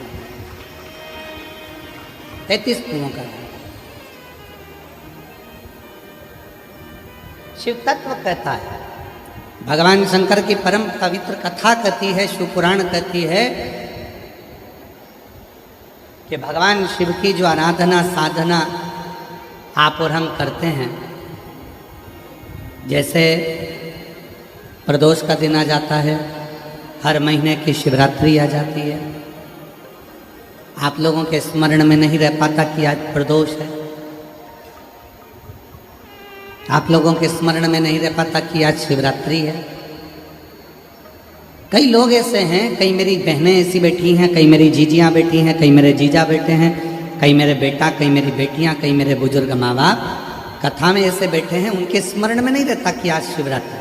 33 पुओं का दान। शिव तत्व कहता है, भगवान शंकर की परम पवित्र कथा कहती है, शिव पुराण कहती है कि भगवान शिव की जो आराधना साधना आप और हम करते हैं, जैसे प्रदोष का दिन आ जाता है, हर महीने की शिवरात्रि आ जाती है, आप लोगों के स्मरण में नहीं रह पाता कि आज प्रदोष है, आप लोगों के स्मरण में नहीं रह पाता कि आज शिवरात्रि है। कई लोग ऐसे हैं, कई मेरी बहनें ऐसी बैठी हैं, कई मेरी जीजियाँ बैठी हैं, कई मेरे जीजा बैठे हैं, कई मेरे बेटा, कई मेरी बेटियाँ, कई मेरे बुजुर्ग माँ बाप कथा में ऐसे बैठे हैं, उनके स्मरण में नहीं रहता कि आज शिवरात्रि,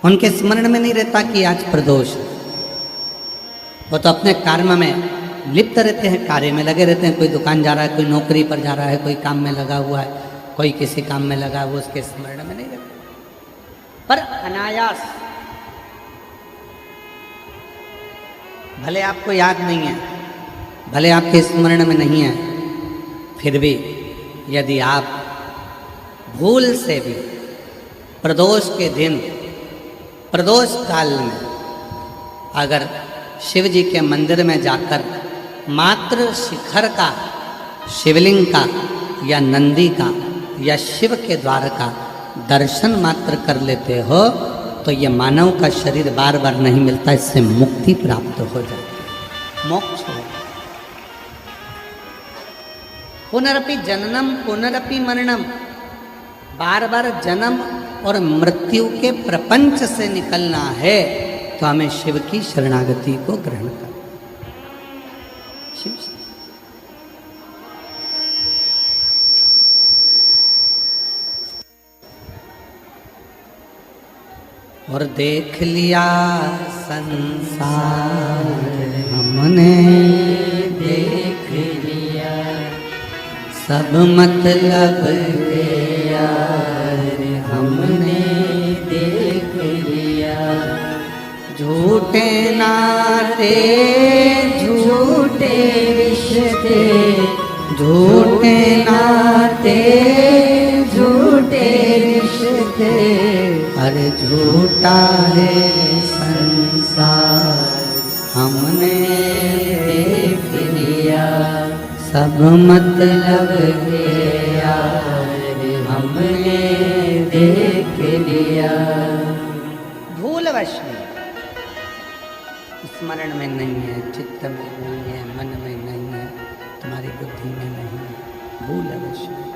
उनके स्मरण में नहीं रहता कि आज प्रदोष। वो तो अपने कर्म में लिप्त रहते हैं, कार्य में लगे रहते हैं। कोई दुकान जा रहा है, कोई नौकरी पर जा रहा है, कोई काम में लगा हुआ है, कोई किसी काम में लगा हुआ, उसके स्मरण में नहीं रहता। पर अनायास, भले आपको याद नहीं है, भले आपके स्मरण में नहीं है, फिर भी यदि आप भूल से भी प्रदोष के दिन, प्रदोष काल में अगर शिव जी के मंदिर में जाकर मात्र शिखर का, शिवलिंग का या नंदी का या शिव के द्वार का दर्शन मात्र कर लेते हो तो ये मानव का शरीर बार बार नहीं मिलता, इससे मुक्ति प्राप्त हो जाती है, मोक्ष हो। पुनरपि जननम पुनरपि मरणम, बार बार जन्म और मृत्यु के प्रपंच से निकलना है तो हमें शिव की शरणागति को ग्रहण करना। शिव से और देख लिया संसार हमने, देख लिया सब मतलब के यार हमने देख लिया, झूठे नाते झूठे रिश्ते झूठे नाते झूठे रिश्ते, अरे झूठा है संसार हमने देख लिया सब मतलब के यार हमने देख लिया। भूलवश में, स्मरण में नहीं है, चित्त में नहीं है, मन में नहीं है, तुम्हारी बुद्धि में नहीं है, भूलवश में।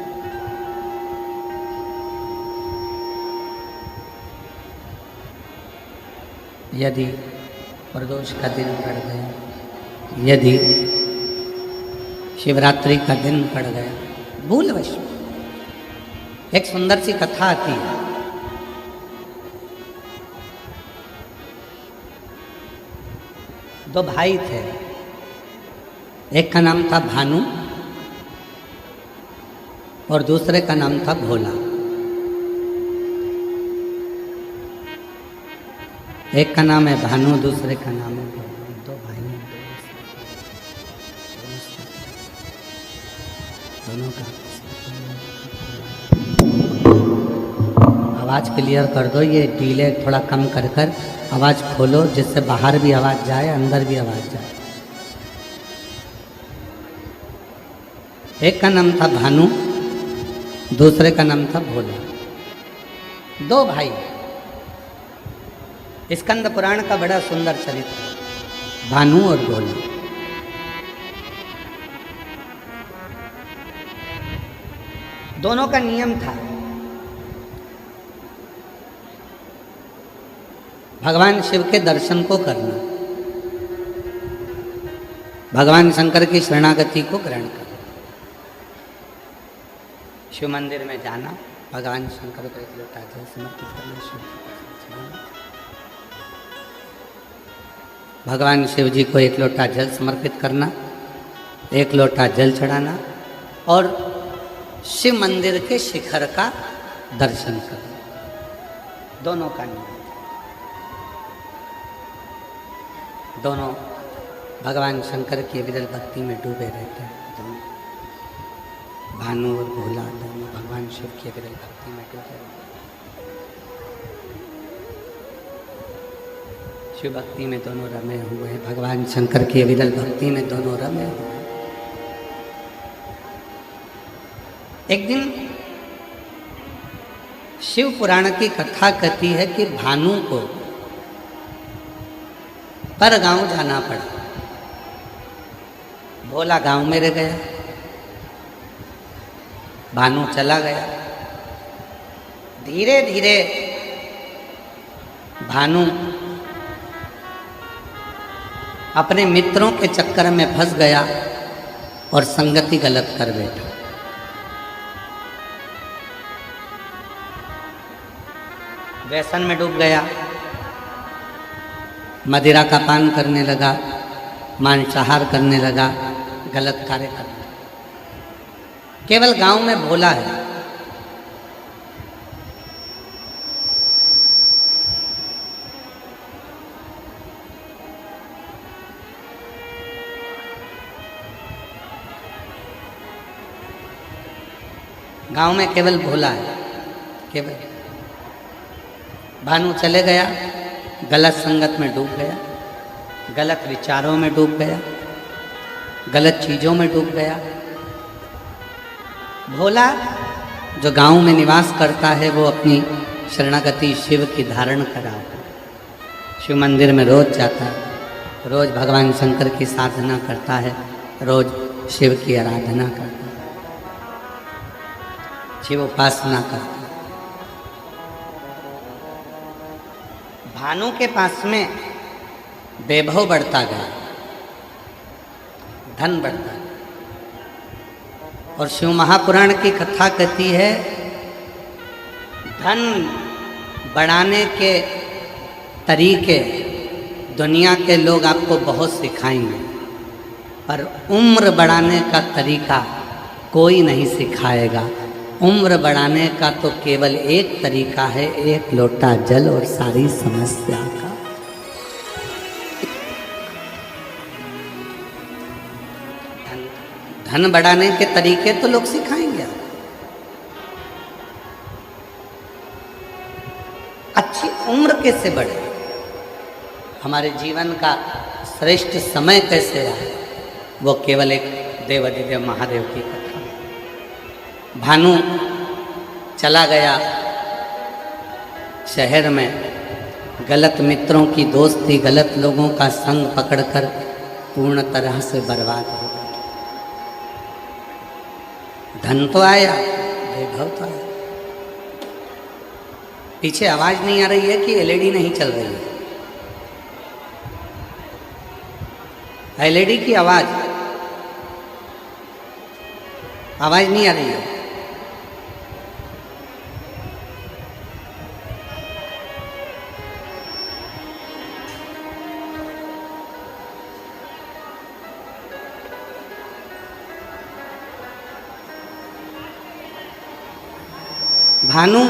यदि प्रदोष का दिन पड़ गया, यदि शिवरात्रि का दिन पड़ गया, भूलवश में। एक सुंदर सी कथा आती है, दो भाई थे, एक का नाम था भानु और दूसरे का नाम था भोला। एक का नाम है भानु, दूसरे का नाम है भोला। दो भाई हैं, दोनों का। आवाज क्लियर कर दो, ये डीले थोड़ा कम कर कर आवाज खोलो, जिससे बाहर भी आवाज जाए, अंदर भी आवाज जाए। एक का नाम था भानु, दूसरे का नाम था भोला। दो भाई। स्कंद पुराण का बड़ा सुंदर चरित्र, भानु और भोला। दोनों का नियम था, भगवान शिव के दर्शन को करना, भगवान शंकर की शरणागति को ग्रहण करना, शिव मंदिर में जाना, भगवान शंकर को एक लोटा जल समर्पित करना, भगवान शिव जी को एक लोटा जल समर्पित करना, एक लोटा जल चढ़ाना और शिव मंदिर के शिखर का दर्शन करना। दोनों का नियम, दोनों भगवान शंकर की विरल भक्ति में डूबे रहते हैं। दोनों भानु और भोला दोनों भगवान शिव की विरल भक्ति में डूबे रहते हैं। शिव भक्ति में दोनों रमे हुए हैं, भगवान शंकर की विरल भक्ति में दोनों रमे हुए हैं। एक दिन शिव पुराण की कथा कहती है कि भानु को पर गांव जाना पड़ा। भोला गांव में रह गया, भानु चला गया। धीरे धीरे भानु अपने मित्रों के चक्कर में फंस गया और संगति गलत कर बैठा। व्यसन में डूब गया, मदिरा का पान करने लगा, मांसाहार करने लगा, गलत कार्य करने लगा। केवल गांव में भोला है। गांव में केवल भोला है, केवल। भानु चले गया, गलत संगत में डूब गया, गलत विचारों में डूब गया, गलत चीज़ों में डूब गया। भोला जो गांव में निवास करता है वो अपनी शरणागति शिव की धारण करा, शिव मंदिर में रोज जाता है, रोज भगवान शंकर की साधना करता है, रोज शिव की आराधना करता है, शिव उपासना करता है। भानु के पास में वैभव बढ़ता गया, धन बढ़ता गया, और शिव महापुराण की कथा कहती है धन बढ़ाने के तरीके दुनिया के लोग आपको बहुत सिखाएंगे, पर उम्र बढ़ाने का तरीका कोई नहीं सिखाएगा। उम्र बढ़ाने का तो केवल एक तरीका है, एक लोटा जल और सारी समस्या का। धन बढ़ाने के तरीके तो लोग सिखाएंगे, अच्छी उम्र कैसे बढ़े, हमारे जीवन का श्रेष्ठ समय कैसे आए, वो केवल एक देवादिदेव महादेव की कथा। भानु चला गया शहर में, गलत मित्रों की दोस्ती, गलत लोगों का संग पकड़कर पूर्ण तरह से बर्बाद हो गया। धन तो आया, वैभव तो आया, पीछे आवाज नहीं आ रही है कि एलईडी नहीं चल रही है। एलईडी की आवाज नहीं आ रही है। भानु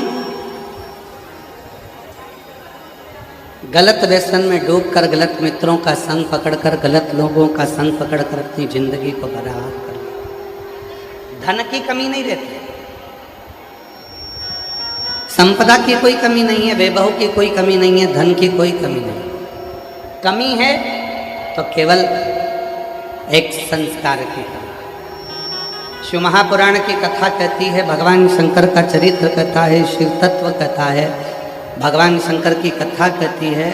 गलत व्यसन में डूबकर, गलत मित्रों का संग पकड़कर, गलत लोगों का संग पकड़कर अपनी जिंदगी को बर्बाद कर लिया। धन की कमी नहीं रहती, संपदा की कोई कमी नहीं है, वैभव की कोई कमी नहीं है, धन की कोई कमी नहीं। कमी है तो केवल एक संस्कार की कमी। शिव महापुराण की कथा कहती है, भगवान शंकर का चरित्र कथा है, शिव तत्व कथा है। भगवान शंकर की कथा कहती है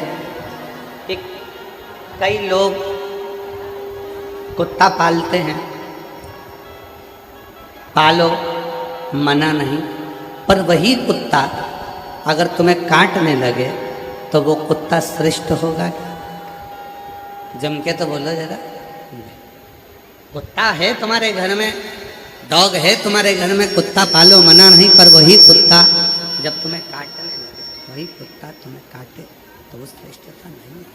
कि कई लोग कुत्ता पालते हैं, पालो मना नहीं, पर वही कुत्ता अगर तुम्हें काटने लगे तो वो कुत्ता श्रेष्ठ होगा क्या? जम के तो बोलो जरा। कुत्ता है तुम्हारे घर में, डॉग है तुम्हारे घर में, कुत्ता पालो मना नहीं, पर वही कुत्ता जब तुम्हें काटने लगे, वही कुत्ता तुम्हें काटे तो वो श्रेष्ठता नहीं है,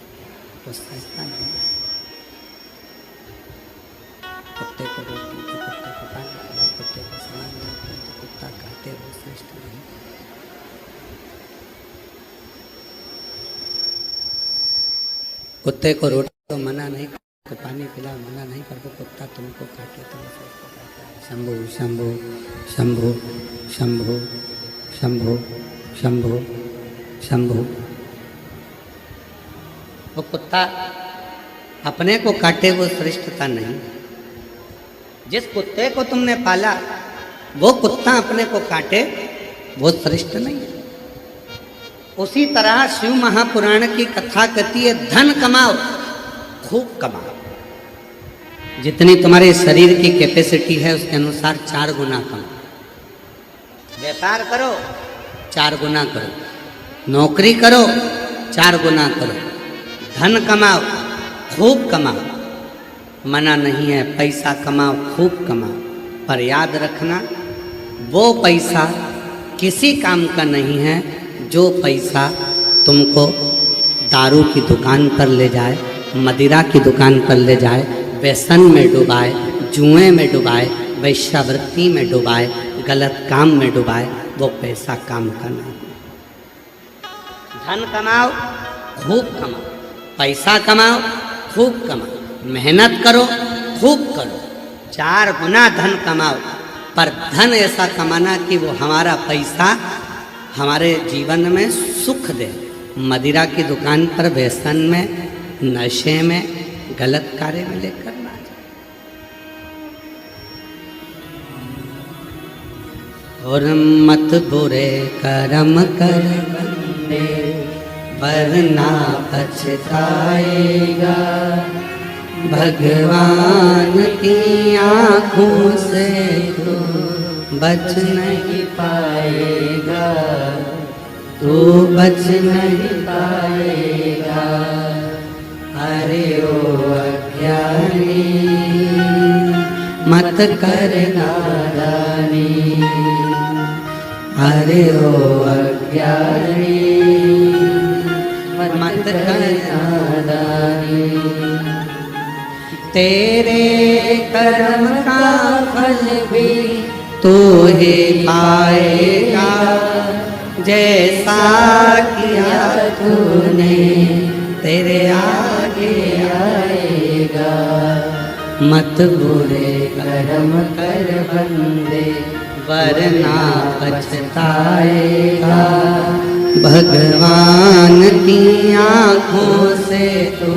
वो श्रेष्ठता नहीं है। कुत्ते को रोटी दो, कुत्ते को पानी पिलाओ, कुत्ते को सामान दो, तो कुत्ता काटे वो श्रेष्ठ नहीं। कुत्ते को रोटी तो मना नहीं, तो पानी पिलाओ मना नहीं, पर वो कुत्ता तुमको काटे तो वो श्रेष्ठ काटे। शंभु शंभु शंभु शंभु शंभु शंभु शंभु। वो कुत्ता अपने को काटे वो श्रेष्ठता नहीं। जिस कुत्ते को तुमने पाला वो कुत्ता अपने को काटे वो श्रेष्ठ नहीं है। उसी तरह शिव महापुराण की कथा कहती है, धन कमाओ, खूब कमाओ, जितनी तुम्हारे शरीर की कैपेसिटी है उसके अनुसार 4 गुना कमाओ। व्यापार करो 4 गुना करो, नौकरी करो 4 गुना करो, धन कमाओ, खूब कमाओ, मना नहीं है, पैसा कमाओ, खूब कमाओ, पर याद रखना वो पैसा किसी काम का नहीं है जो पैसा तुमको दारू की दुकान पर ले जाए, मदिरा की दुकान पर ले जाए, व्यसन में डुबाए, जुए में डुबाए, वैश्यावृत्ति में डुबाए, गलत काम में डुबाए, वो पैसा काम का नहीं। धन कमाओ, खूब कमाओ, पैसा कमाओ, खूब कमाओ, मेहनत करो, खूब करो, 4 गुना धन कमाओ, पर धन ऐसा कमाना कि वो हमारा पैसा हमारे जीवन में सुख दे। मदिरा की दुकान पर, व्यसन में, नशे में, गलत कार्य में लेकर ना जाए। और मत बुरे कर्म कर बंदे वरना पछताएगा। भगवान की आँखों से तू बच नहीं पाएगा, तू बच नहीं पाएगा। अरे ओ अज्ञानी मत कर नादानी, अरे ओ अज्ञानी मत कर नादानी। तेरे कर्म का फल भी तू ही पाएगा, जैसा किया तूने तेरे आगे आएगा। मत बुरे कर्म कर बंदे वरना पछताएगा। भगवान की आँखों से तू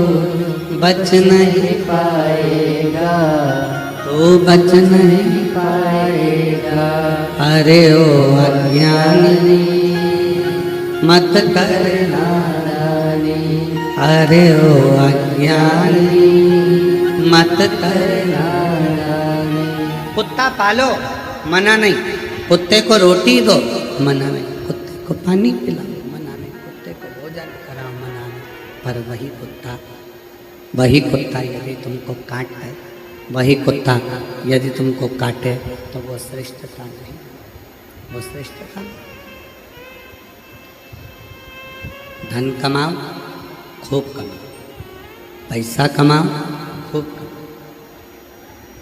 बच नहीं पाएगा, तू बच नहीं पाएगा। अरे ओ अज्ञानी मत कर नादानी, अरे ओ अज्ञानी मत कर नादानी। कुत्ता पालो मना नहीं, कुत्ते को रोटी दो मना नहीं, कुत्ते को पानी पिलाओ मना नहीं, कुत्ते को भोजन कराओ मना नहीं। पर वही कुत्ता यदि तुमको काटे, वही कुत्ता यदि तुमको काटे तो वो श्रेष्ठता नहीं, वो श्रेष्ठता नहीं। धन कमाओ खूब कमाओ, पैसा कमाओ खूब कमाओ,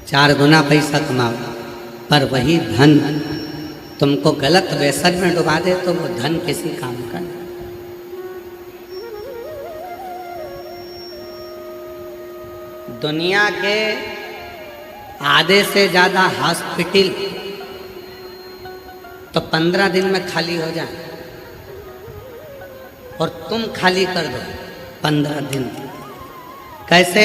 4 गुना पैसा कमाओ, पर वही धन तुमको गलत व्यसन में डुबा दे तो वो धन किसी काम का नहीं। दुनिया के आधे से ज्यादा हॉस्पिटल तो 15 दिन में खाली हो जाए, और तुम खाली कर दो 15 दिन। कैसे?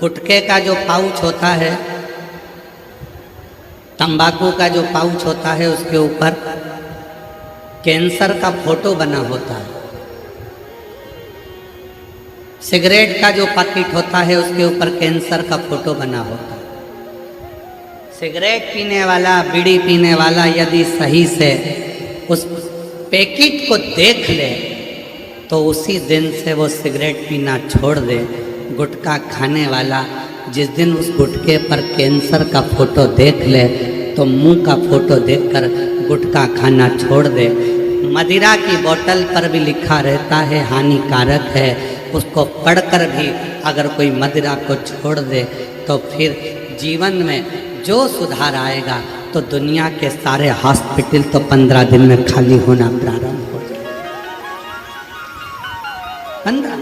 गुटखे का जो पाउच होता है, तंबाकू का जो पाउच होता है, उसके ऊपर कैंसर का फोटो बना होता है। सिगरेट का जो पैकेट होता है, उसके ऊपर कैंसर का फोटो बना होता है। सिगरेट पीने वाला, बीड़ी पीने वाला यदि सही से उस पैकेट को देख ले तो उसी दिन से वो सिगरेट पीना छोड़ दे। गुटखा खाने वाला जिस दिन उस गुटखे पर कैंसर का फोटो देख ले तो मुंह का फोटो देखकर गुटखा खाना छोड़ दे। मदिरा की बोतल पर भी लिखा रहता है हानिकारक है, उसको पढ़कर भी अगर कोई मदिरा को छोड़ दे तो फिर जीवन में जो सुधार आएगा तो दुनिया के सारे हॉस्पिटल तो 15 दिन में खाली होना प्रारंभ हो जाए। 15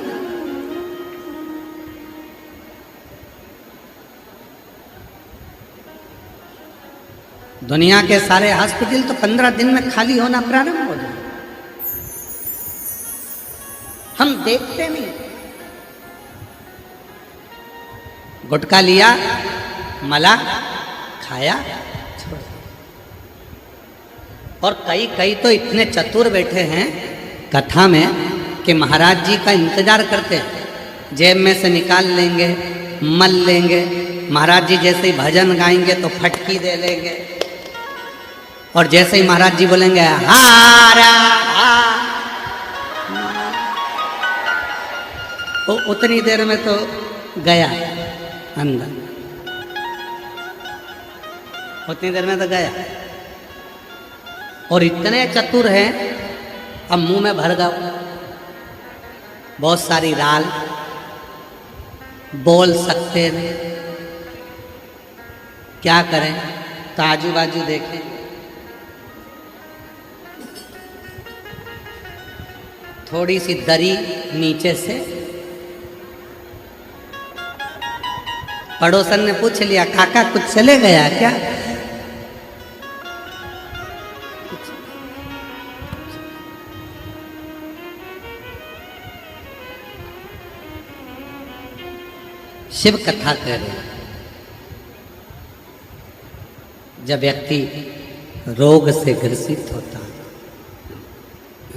दुनिया के सारे हॉस्पिटल तो 15 दिन में खाली होना प्रारंभ हो जाए। हम देखते नहीं। गुटखा लिया, मला खाया, छोड़। और कई तो इतने चतुर बैठे हैं कथा में कि महाराज जी का इंतजार करते हैं, जेब में से निकाल लेंगे, मल लेंगे। महाराज जी जैसे ही भजन गाएंगे तो फटकी दे लेंगे, और जैसे ही महाराज जी बोलेंगे हारा तो उतनी देर में तो गया अंदर, उतनी देर में तो गया। और इतने चतुर हैं, अब मुंह में भर गया बहुत सारी राल, बोल सकते हैं, क्या करें? तो आजू बाजू देखें, थोड़ी सी दरी नीचे से। पड़ोसन ने पूछ लिया, काका कुछ चले गया क्या? शिव कथा कह रहे हैं। जब व्यक्ति रोग से ग्रसित होता है,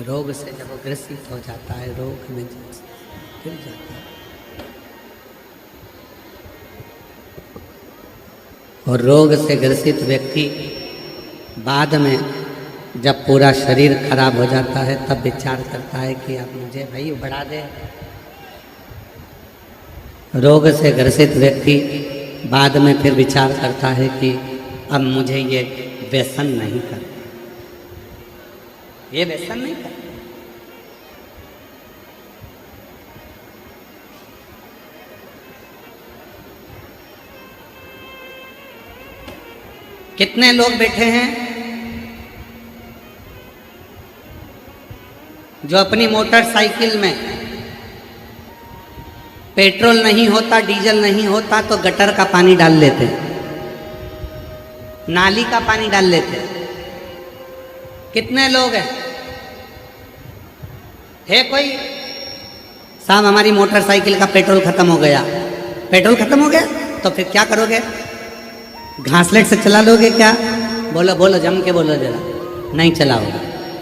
रोग से जब वो ग्रसित हो जाता है, रोग में गिर जाता है, और रोग से ग्रसित व्यक्ति बाद में जब पूरा शरीर खराब हो जाता है तब विचार करता है कि अब मुझे भाई बढ़ा दे। रोग से ग्रसित व्यक्ति बाद में फिर विचार करता है कि अब मुझे ये व्यसन नहीं करना, ये व्यसन नहीं करना। कितने लोग बैठे हैं जो अपनी मोटरसाइकिल में पेट्रोल नहीं होता, डीजल नहीं होता तो गटर का पानी डाल लेते, नाली का पानी डाल लेते। कितने लोग हैं? है कोई? साहब हमारी मोटरसाइकिल का पेट्रोल खत्म हो गया। पेट्रोल खत्म हो गया तो फिर क्या करोगे? घासलेट से चला लोगे क्या? बोलो बोलो, जम के बोलो जरा। नहीं चलाओगे।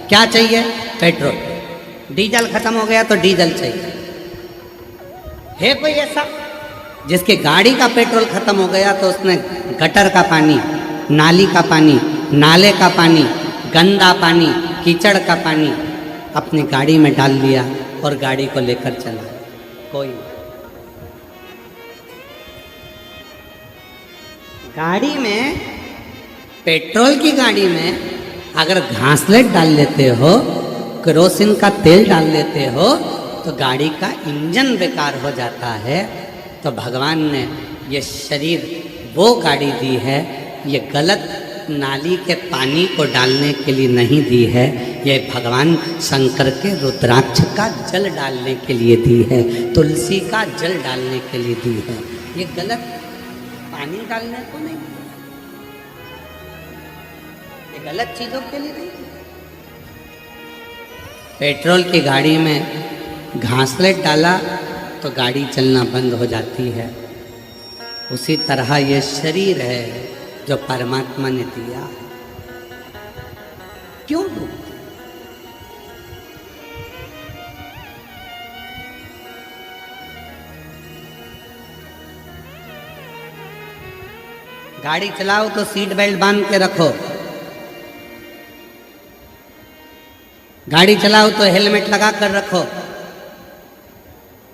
क्या चाहिए? पेट्रोल। डीजल खत्म हो गया तो डीजल चाहिए। है कोई ऐसा जिसके गाड़ी का पेट्रोल खत्म हो गया तो उसने गटर का पानी, नाली का पानी, नाले का पानी, गंदा पानी, कीचड़ का पानी अपनी गाड़ी में डाल लिया और गाड़ी को लेकर चला? कोई? गाड़ी में, पेट्रोल की गाड़ी में अगर घासलेट डाल लेते हो, केरोसिन का तेल डाल लेते हो तो गाड़ी का इंजन बेकार हो जाता है। तो भगवान ने ये शरीर वो गाड़ी दी है, ये गलत नाली के पानी को डालने के लिए नहीं दी है, ये भगवान शंकर के रुद्राक्ष का जल डालने के लिए दी है, तुलसी का जल डालने के लिए दी है। ये गलत पानी डालने को नहीं, ये गलत चीजों के लिए नहीं। पेट्रोल की गाड़ी में घासलेट डाला तो गाड़ी चलना बंद हो जाती है। उसी तरह ये शरीर है जो परमात्मा ने दिया। क्यों डूबते? गाड़ी चलाओ तो सीट बेल्ट बांध के रखो, गाड़ी चलाओ तो हेलमेट लगा कर रखो।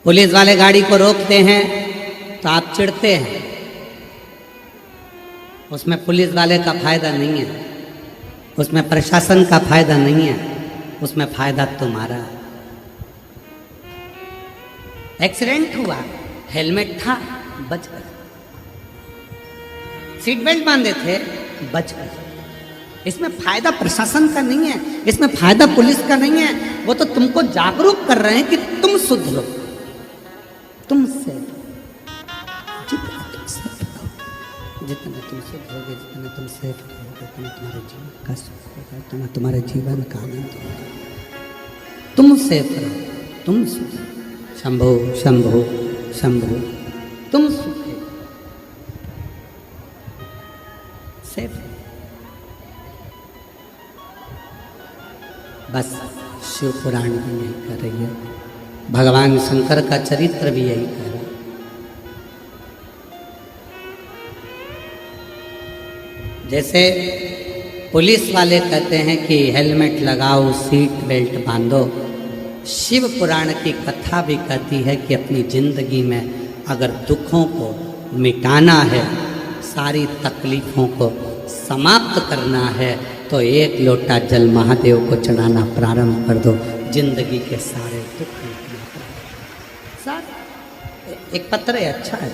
पुलिस वाले गाड़ी को रोकते हैं तो आप चिढ़ते हैं, उसमें पुलिस वाले का फायदा नहीं है, उसमें प्रशासन का फायदा नहीं है, उसमें फायदा तुम्हारा है। एक्सीडेंट हुआ, हेलमेट था, बच गए। सीट बेल्ट बांधे थे, बच गए। इसमें फायदा प्रशासन का नहीं है, इसमें फायदा पुलिस का नहीं है। वो तो तुमको जागरूक कर रहे हैं कि तुम सुधरो, तुमसे जितना तुम सुधरोगे, जितना तुम सेफ रहोगे, उतना तुम्हारे जीवन का सुख होगा, उतना तुम्हारे जीवन का आनंद होगा। तुम सेफ रहो, तुम सुधरो। शंभो शंभो शंभो, तुम सुखे, सेफ। बस शिव पुराण भी यही कर रही है, भगवान शंकर का चरित्र भी यही कर रहा है। जैसे पुलिस वाले कहते हैं कि हेलमेट लगाओ, सीट बेल्ट बांधो, शिव पुराण की कथा भी कहती है कि अपनी जिंदगी में अगर दुखों को मिटाना है, सारी तकलीफों को समाप्त करना है तो एक लोटा जल महादेव को चढ़ाना प्रारंभ कर दो, जिंदगी के सारे दुख मिटना। एक पत्र है, अच्छा है।